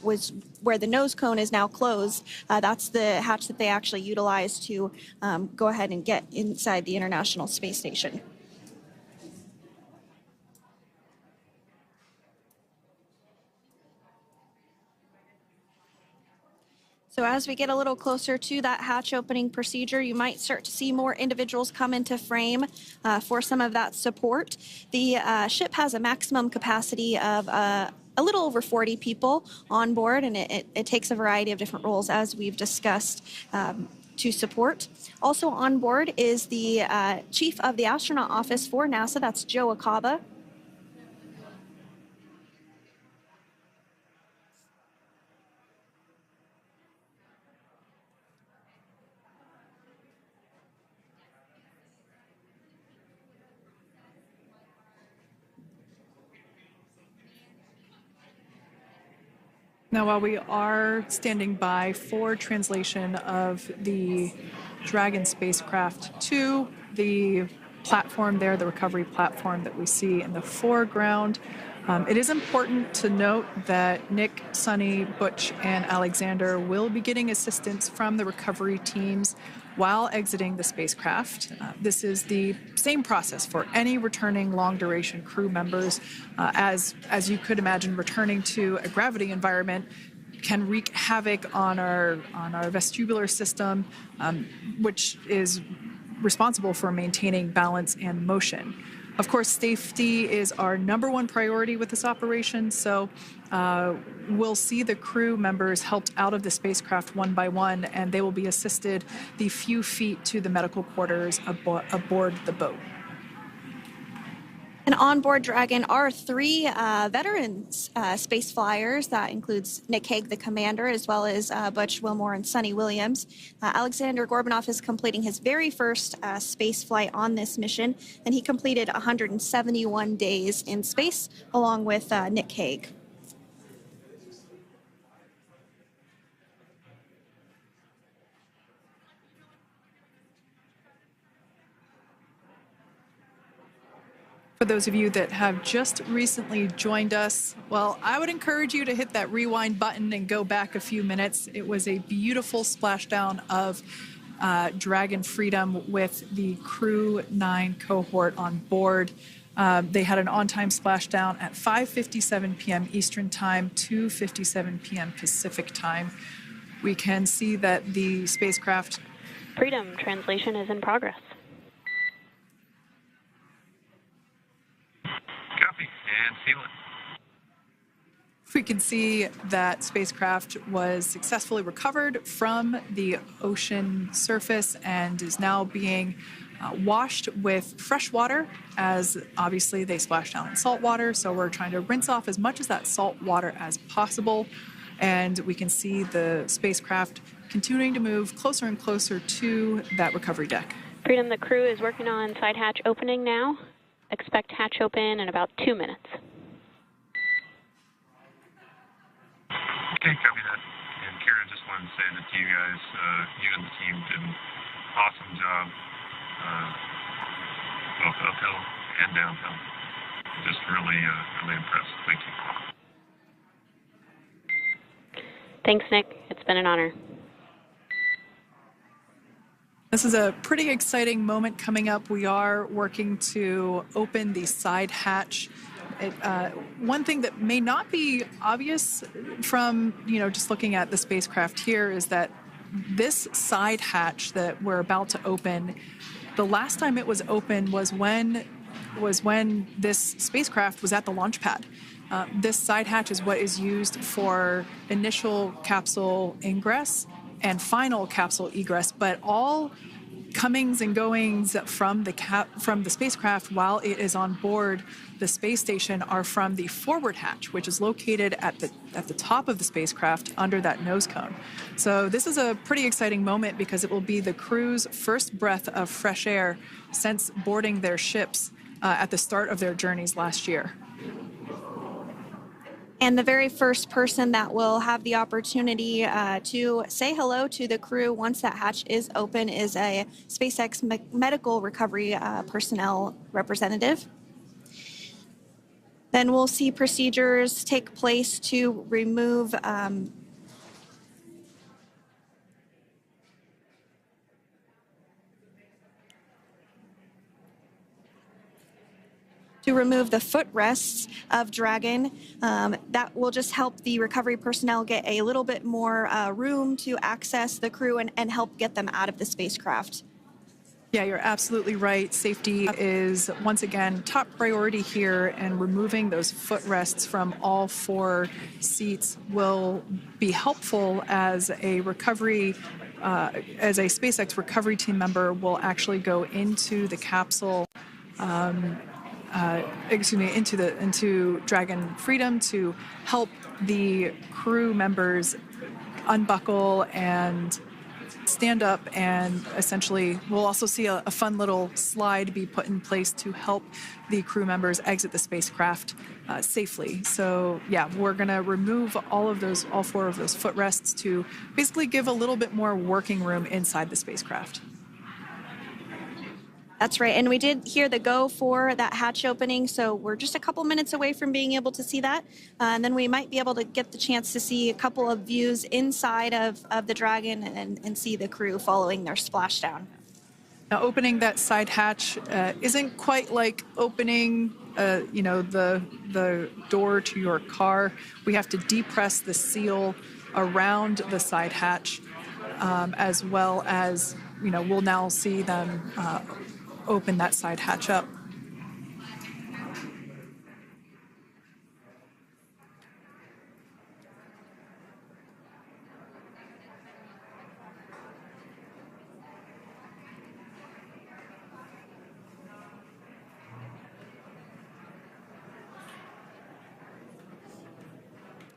was where the nose cone is now closed. That's the hatch that they actually utilize to go ahead and get inside the International Space Station. So as we get a little closer to that hatch opening procedure, you might start to see more individuals come into frame for some of that support. The ship has a maximum capacity of a little over 40 people on board, and it takes a variety of different roles, as we've discussed, to support. Also on board is the chief of the astronaut office for NASA, that's Joe Acaba. Now, while we are standing by for translation of the Dragon spacecraft to the platform there, the recovery platform that we see in the foreground, It is important to note that Nick, Sonny, Butch, and Alexander will be getting assistance from the recovery teams while exiting the spacecraft. This is the same process for any returning long-duration crew members. As you could imagine, returning to a gravity environment can wreak havoc on our vestibular system, which is responsible for maintaining balance and motion. Of course, safety is our #1 priority with this operation, so we'll see the crew members helped out of the spacecraft one by one, and they will be assisted the few feet to the medical quarters aboard the boat. And on board Dragon are 3 veterans space flyers. That includes Nick Hague, the commander, as well as Butch Wilmore and Sonny Williams. Alexander Gorbunov is completing his very first space flight on this mission, and he completed 171 days in space along with Nick Hague. For those of you that have just recently joined us, well, I would encourage you to hit that rewind button and go back a few minutes. It was a beautiful splashdown of Dragon Freedom with the Crew 9 cohort on board. They had an on-time splashdown at 5:57 p.m. Eastern Time, 2:57 p.m. Pacific Time. We can see that the spacecraft... Freedom translation is in progress. Copy, and seal it. We can see that spacecraft was successfully recovered from the ocean surface and is now being washed with fresh water, as obviously they splashed down in salt water. So we're trying to rinse off as much of that salt water as possible. And we can see the spacecraft continuing to move closer and closer to that recovery deck. Freedom, the crew is working on side hatch opening now. Expect hatch open in about 2 minutes. Okay, copy that. And Kira, just wanted to say that you guys, you and the team did an awesome job, both uphill and downhill. Just really, really impressed. Thank you. Thanks, Nick. It's been an honor. This is a pretty exciting moment coming up. We are working to open the side hatch. One thing that may not be obvious from, just looking at the spacecraft here is that this side hatch that we're about to open, the last time it was open was when this spacecraft was at the launch pad. This side hatch is what is used for initial capsule ingress and final capsule egress, but all comings and goings from the spacecraft while it is on board the space station are from the forward hatch, which is located at the top of the spacecraft under that nose cone. So this is a pretty exciting moment because it will be the crew's first breath of fresh air since boarding their ships at the start of their journeys last year. And the very first person that will have the opportunity to say hello to the crew once that hatch is open is a SpaceX medical recovery personnel representative. Then we'll see procedures take place to remove the footrests of Dragon. That will just help the recovery personnel get a little bit more room to access the crew and help get them out of the spacecraft. Yeah, you're absolutely right. Safety is, once again, top priority here, and removing those footrests from all 4 seats will be helpful as a recovery, as a SpaceX recovery team member will actually go into the capsule, into Dragon Freedom to help the crew members unbuckle and stand up, and essentially we'll also see a fun little slide be put in place to help the crew members exit the spacecraft safely. So yeah, we're going to remove all 4 of those footrests to basically give a little bit more working room inside the spacecraft. That's right. And we did hear the go for that hatch opening, so we're just a couple minutes away from being able to see that. And then we might be able to get the chance to see a couple of views inside of the Dragon and see the crew following their splashdown. Now, opening that side hatch isn't quite like opening, the door to your car. We have to depress the seal around the side hatch, as well as, we'll now see them open that side hatch up.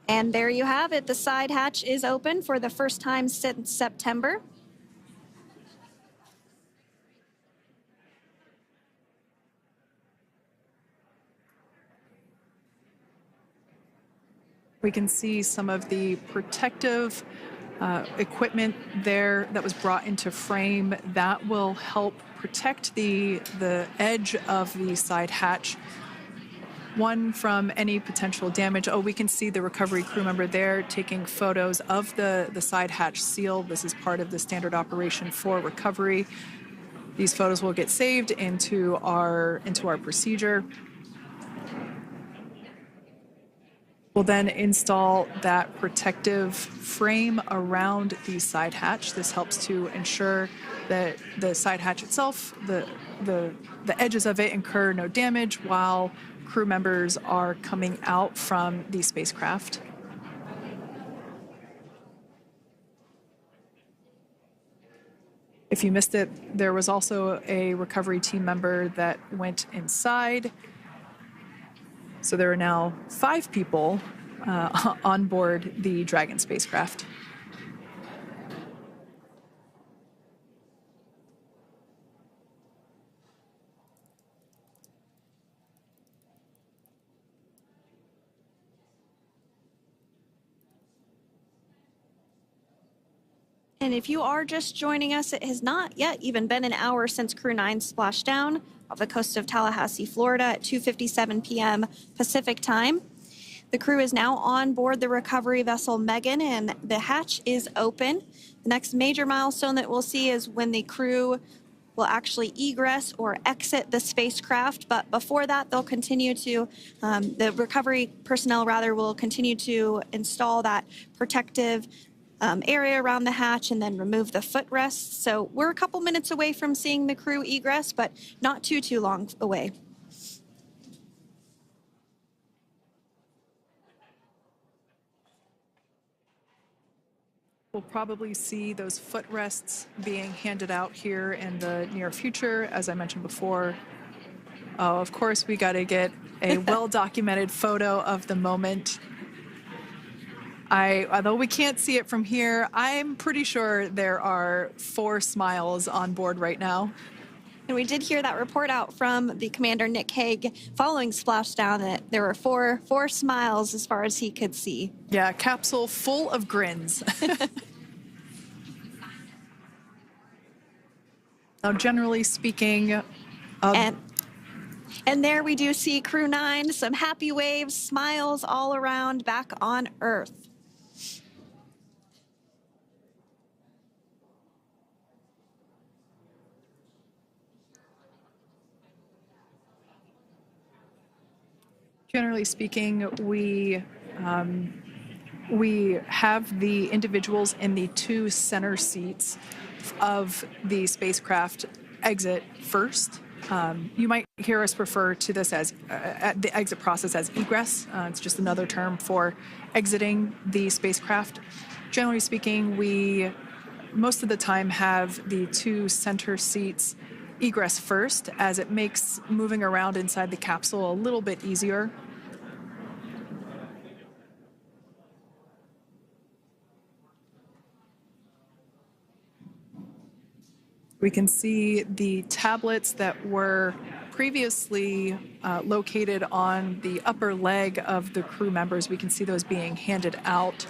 And there you have it. The side hatch is open for the first time since September. We can see some of the protective equipment there that was brought into frame that will help protect the edge of the side hatch. One, from any potential damage. Oh, we can see the recovery crew member there taking photos of the side hatch seal. This is part of the standard operation for recovery. These photos will get saved into our procedure. We'll then install that protective frame around the side hatch. This helps to ensure that the side hatch itself, the edges of it, incur no damage while crew members are coming out from the spacecraft. If you missed it, there was also a recovery team member that went inside. So there are now 5 people on board the Dragon spacecraft. And if you are just joining us, it has not yet even been an hour since Crew 9 splashed down off the coast of Tallahassee, Florida at 2:57 p.m. Pacific time. The crew is now on board the recovery vessel Megan, and the hatch is open. The next major milestone that we'll see is when the crew will actually egress or exit the spacecraft. But before that, they'll continue to, the recovery personnel rather, will continue to install that protective area around the hatch and then remove the footrests. So we're a couple minutes away from seeing the crew egress, but not too long away. We'll probably see those footrests being handed out here in the near future, as I mentioned before. Oh, of course, we got to get a well-documented photo of the moment. Although we can't see it from here, I'm pretty sure there are 4 smiles on board right now. And we did hear that report out from the commander, Nick Hague, following splashdown, that there were four smiles as far as he could see. Yeah, capsule full of grins. Now, generally speaking, and there we do see Crew 9, some happy waves, smiles all around back on Earth. Generally speaking, we have the individuals in the 2 center seats of the spacecraft exit first. You might hear us refer to this as the exit process as egress. It's just another term for exiting the spacecraft. Generally speaking, we most of the time have the 2 center seats egress first, as it makes moving around inside the capsule a little bit easier. We can see the tablets that were previously located on the upper leg of the crew members. We can see those being handed out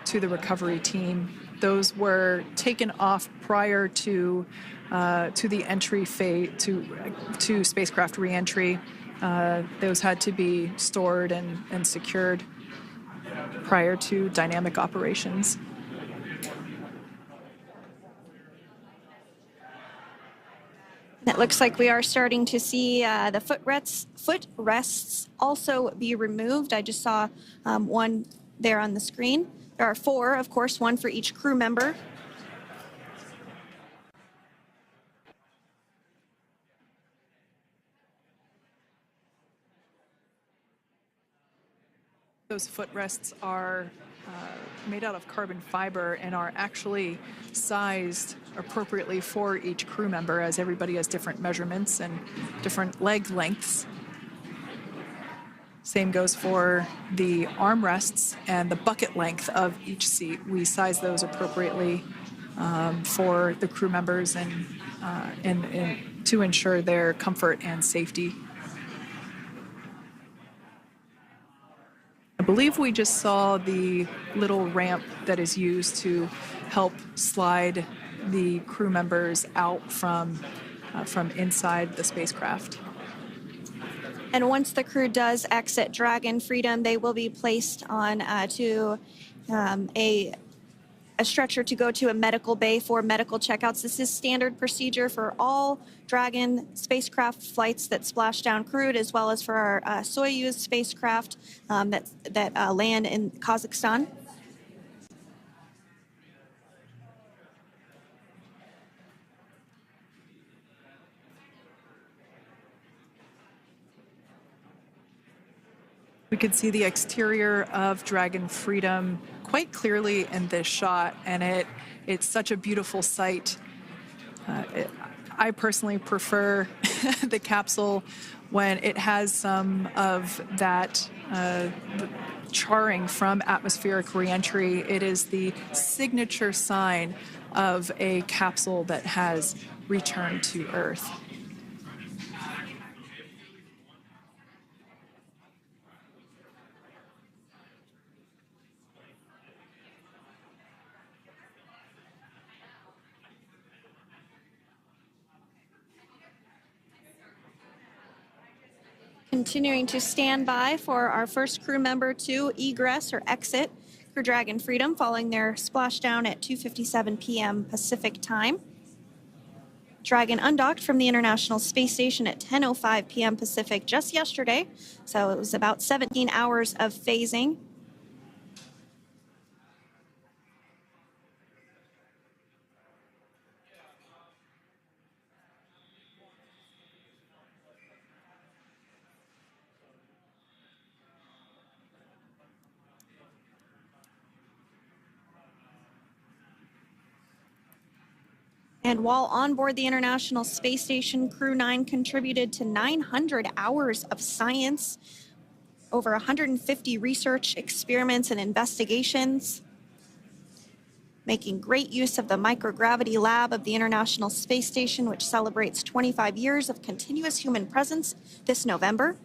to the recovery team. those were taken off prior to the entry phase, to spacecraft reentry. Those had to be stored and secured prior to dynamic operations. It looks like we are starting to see the footrests also be removed. I just saw one there on the screen. There are 4, of course, 1 for each crew member. Those footrests are made out of carbon fiber and are actually sized appropriately for each crew member, as everybody has different measurements and different leg lengths. Same goes for the armrests and the bucket length of each seat. We size those appropriately for the crew members and to ensure their comfort and safety. I believe we just saw the little ramp that is used to help slide the crew members out from inside the spacecraft. And once the crew does exit Dragon Freedom, they will be placed on to a stretcher to go to a medical bay for medical checkouts. This is standard procedure for all Dragon spacecraft flights that splash down crewed, as well as for our Soyuz spacecraft that land in Kazakhstan. We could see the exterior of Dragon Freedom quite clearly in this shot, and it's such a beautiful sight. I personally prefer the capsule when it has some of that charring from atmospheric reentry. It is the signature sign of a capsule that has returned to Earth. Continuing to stand by for our first crew member to egress or exit Crew Dragon Freedom following their splashdown at 2:57 p.m. Pacific time. Dragon undocked from the International Space Station at 10:05 p.m. Pacific just yesterday, so it was about 17 hours of phasing. And while on board the International Space Station, Crew 9 contributed to 900 hours of science, over 150 research experiments and investigations, making great use of the microgravity lab of the International Space Station, which celebrates 25 years of continuous human presence this November.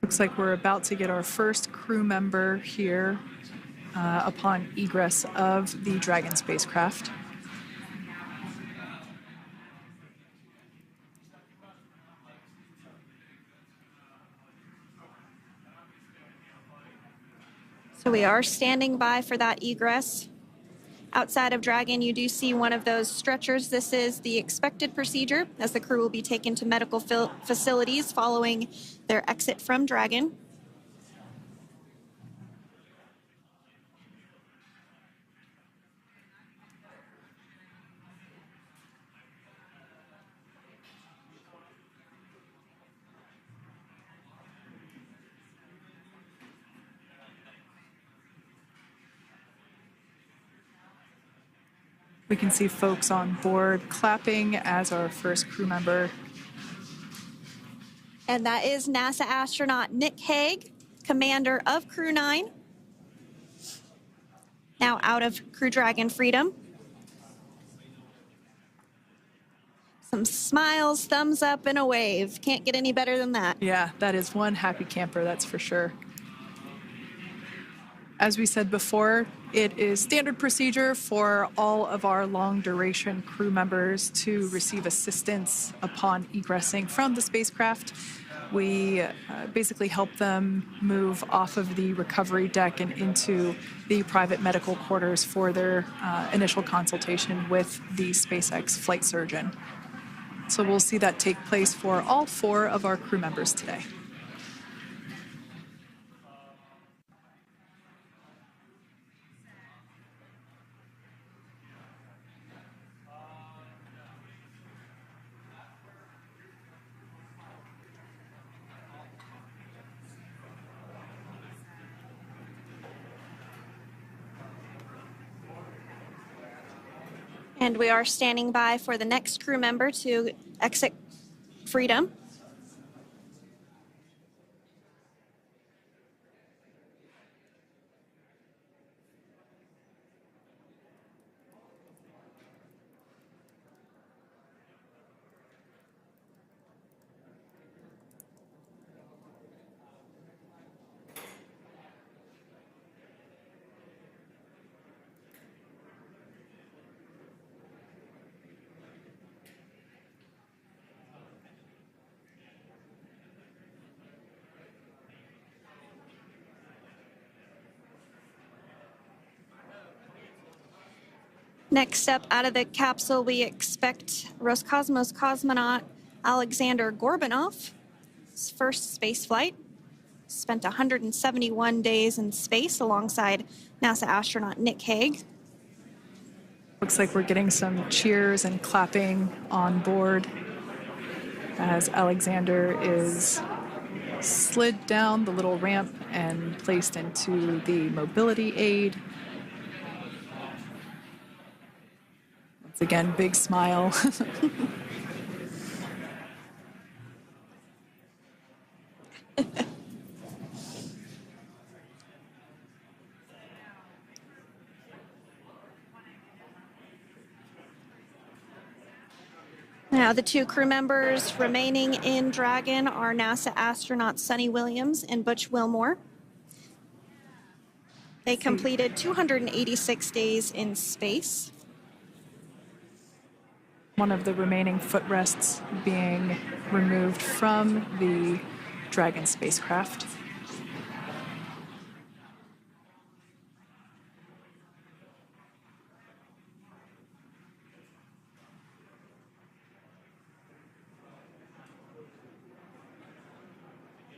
Looks like we're about to get our first crew member here upon egress of the Dragon spacecraft. So we are standing by for that egress. Outside of Dragon, you do see one of those stretchers. This is the expected procedure, as the crew will be taken to medical facilities following their exit from Dragon. We can see folks on board clapping as our first crew member. And that is NASA astronaut Nick Hague, commander of Crew 9, now out of Crew Dragon Freedom. Some smiles, thumbs up, and a wave. Can't get any better than that. Yeah, that is one happy camper, that's for sure. As we said before, it is standard procedure for all of our long duration crew members to receive assistance upon egressing from the spacecraft. We basically help them move off of the recovery deck and into the private medical quarters for their initial consultation with the SpaceX flight surgeon. So we'll see that take place for all 4 of our crew members today. And we are standing by for the next crew member to exit Freedom. Next up out of the capsule, we expect Roscosmos cosmonaut Alexander Gorbanov. His first space flight. Spent 171 days in space alongside NASA astronaut Nick Hague. Looks like we're getting some cheers and clapping on board as Alexander is slid down the little ramp and placed into the mobility aid. Once again, big smile. Now, the 2 crew members remaining in Dragon are NASA astronauts Sunny Williams and Butch Wilmore. They completed 286 days in space. One of the remaining footrests being removed from the Dragon spacecraft.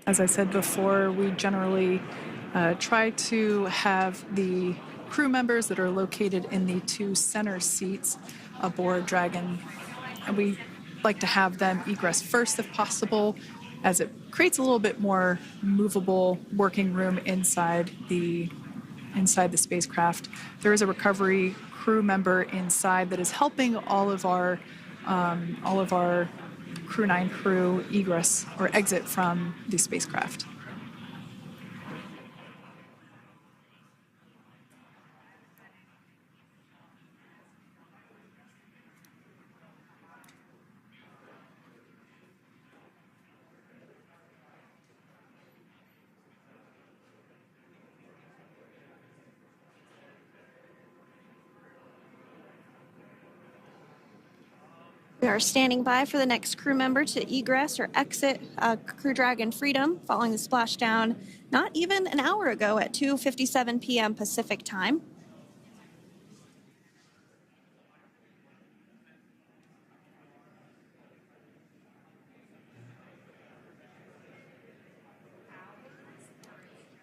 As I said before, we generally try to have the crew members that are located in the 2 center seats aboard Dragon, and we like to have them egress first if possible, as it creates a little bit more movable working room inside the spacecraft. There is a recovery crew member inside that is helping all of our Crew 9 crew egress or exit from the spacecraft. We are standing by for the next crew member to egress or exit Crew Dragon Freedom following the splashdown not even an hour ago at 2:57 p.m. Pacific time.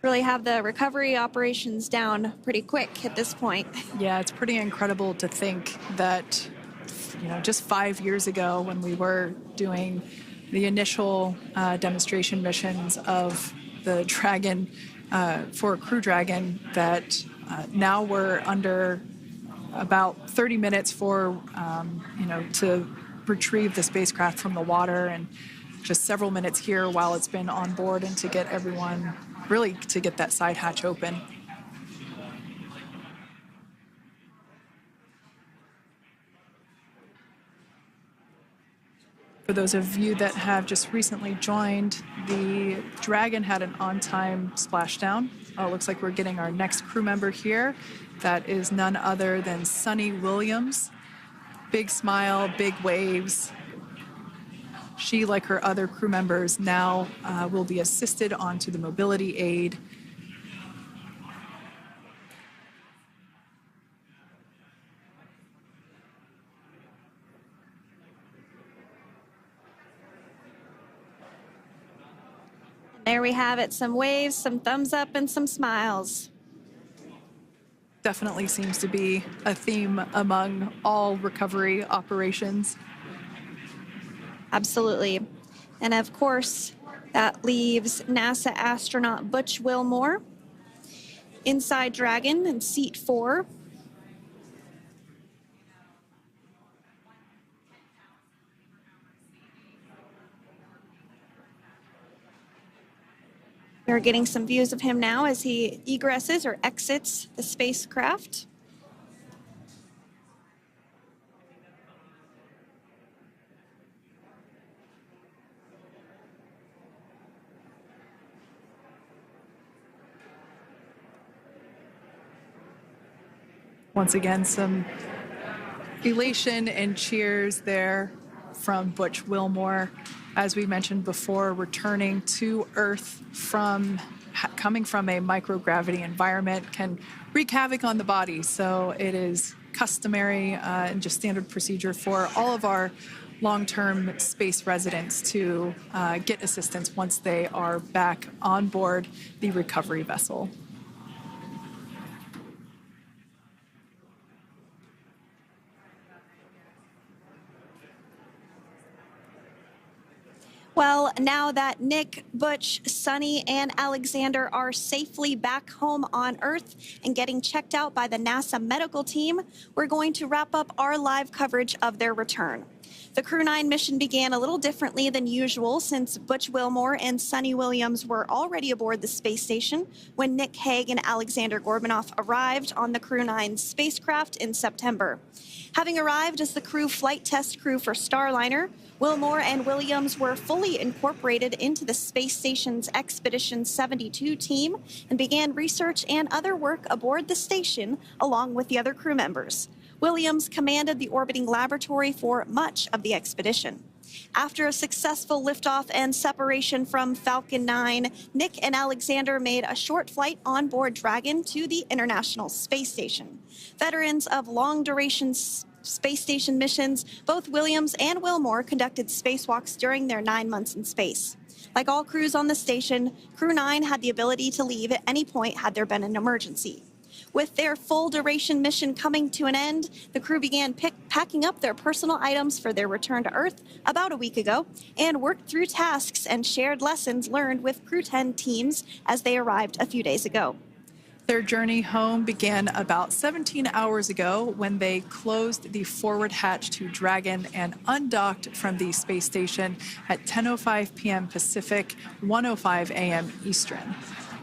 Really have the recovery operations down pretty quick at this point. Yeah, it's pretty incredible to think that, just 5 years ago when we were doing the initial demonstration missions of the Dragon for Crew Dragon, that now we're under about 30 minutes for, to retrieve the spacecraft from the water, and just several minutes here while it's been on board and to get everyone, really to get that side hatch open. For those of you that have just recently joined, the Dragon had an on-time splashdown. Oh, looks like we're getting our next crew member here. That is none other than Sunny Williams. Big smile, big waves. She, like her other crew members, now will be assisted onto the mobility aid. There we have it, some waves, some thumbs up, and some smiles. Definitely seems to be a theme among all recovery operations. Absolutely. And of course, that leaves NASA astronaut Butch Wilmore inside Dragon in seat 4. We're getting some views of him now as he egresses or exits the spacecraft. Once again, some elation and cheers there from Butch Wilmore. As we mentioned before, returning to Earth from coming from a microgravity environment can wreak havoc on the body. So it is customary and just standard procedure for all of our long-term space residents to get assistance once they are back on board the recovery vessel. Well, now that Nick, Butch, Sunny, and Alexander are safely back home on Earth and getting checked out by the NASA medical team, we're going to wrap up our live coverage of their return. The Crew 9 mission began a little differently than usual since Butch Wilmore and Sunny Williams were already aboard the space station when Nick Hague and Alexander Gorbunoff arrived on the Crew 9 spacecraft in September. Having arrived as the crew flight test crew for Starliner, Wilmore and Williams were fully incorporated into the space station's Expedition 72 team and began research and other work aboard the station along with the other crew members. Williams commanded the orbiting laboratory for much of the expedition. After a successful liftoff and separation from Falcon 9, Nick and Alexander made a short flight on board Dragon to the International Space Station. Veterans of long-duration space station missions, both Williams and Wilmore conducted spacewalks during their 9 months in space. Like all crews on the station, Crew 9 had the ability to leave at any point had there been an emergency. With their full-duration mission coming to an end, the crew began packing up their personal items for their return to Earth about a week ago and worked through tasks and shared lessons learned with Crew 10 teams as they arrived a few days ago. Their journey home began about 17 hours ago when they closed the forward hatch to Dragon and undocked from the space station at 10:05 p.m. Pacific, 1:05 a.m. Eastern.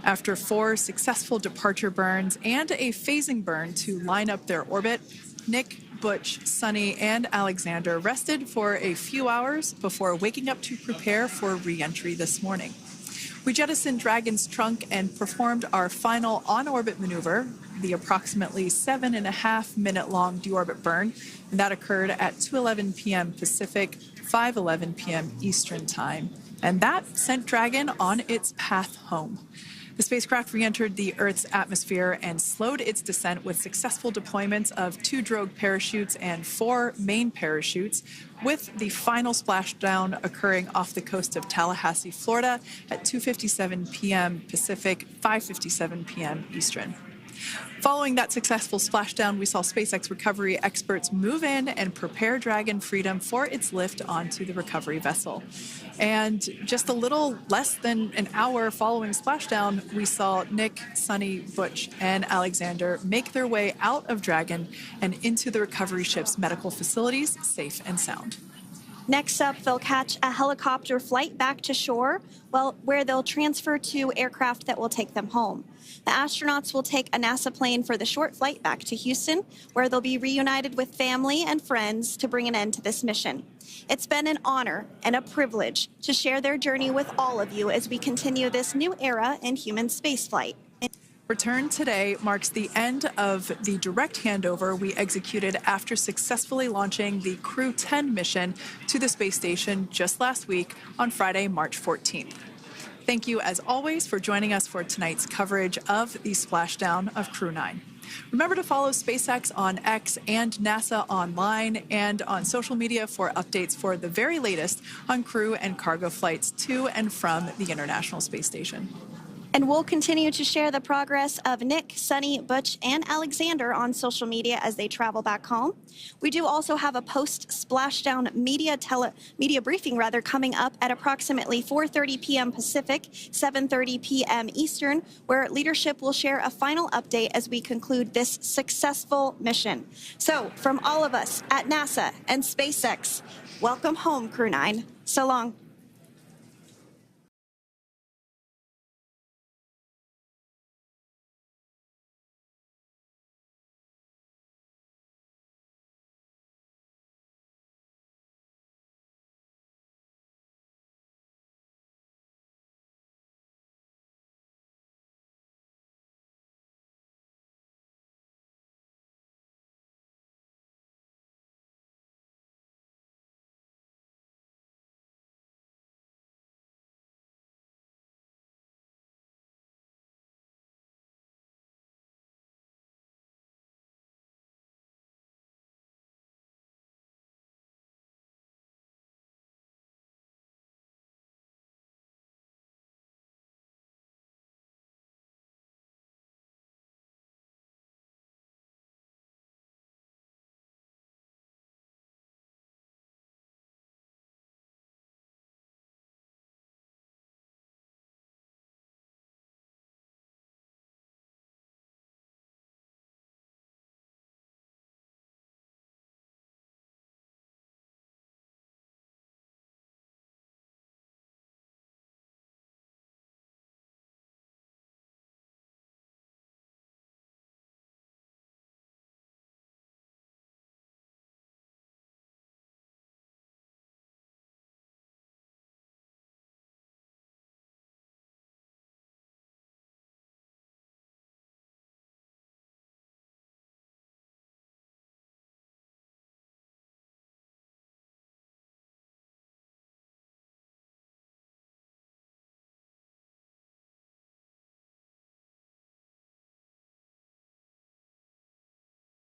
After 4 successful departure burns and a phasing burn to line up their orbit, Nick, Butch, Sunny, and Alexander rested for a few hours before waking up to prepare for re-entry this morning. We jettisoned Dragon's trunk and performed our final on-orbit maneuver, the approximately 7.5-minute-long deorbit burn, and that occurred at 2:11 p.m. Pacific, 5:11 p.m. Eastern Time. And that sent Dragon on its path home. The spacecraft re-entered the Earth's atmosphere and slowed its descent with successful deployments of 2 drogue parachutes and 4 main parachutes, with the final splashdown occurring off the coast of Tallahassee, Florida at 2:57 p.m. Pacific, 5:57 p.m. Eastern. Following that successful splashdown, we saw SpaceX recovery experts move in and prepare Dragon Freedom for its lift onto the recovery vessel. And just a little less than an hour following splashdown, we saw Nick, Sunny, Butch, and Alexander make their way out of Dragon and into the recovery ship's medical facilities, safe and sound. Next up, they'll catch a helicopter flight back to shore, where they'll transfer to aircraft that will take them home. The astronauts will take a NASA plane for the short flight back to Houston, where they'll be reunited with family and friends to bring an end to this mission. It's been an honor and a privilege to share their journey with all of you as we continue this new era in human spaceflight. Return today marks the end of the direct handover we executed after successfully launching the Crew 10 mission to the space station just last week on Friday, March 14th. Thank you, as always, for joining us for tonight's coverage of the splashdown of Crew 9. Remember to follow SpaceX on X and NASA online and on social media for updates for the very latest on crew and cargo flights to and from the International Space Station. And we'll continue to share the progress of Nick, Sunny, Butch, and Alexander on social media as they travel back home. We do also have a post-splashdown media briefing coming up at approximately 4:30 p.m. Pacific, 7:30 p.m. Eastern, where leadership will share a final update as we conclude this successful mission. So, from all of us at NASA and SpaceX, welcome home, Crew 9. So long.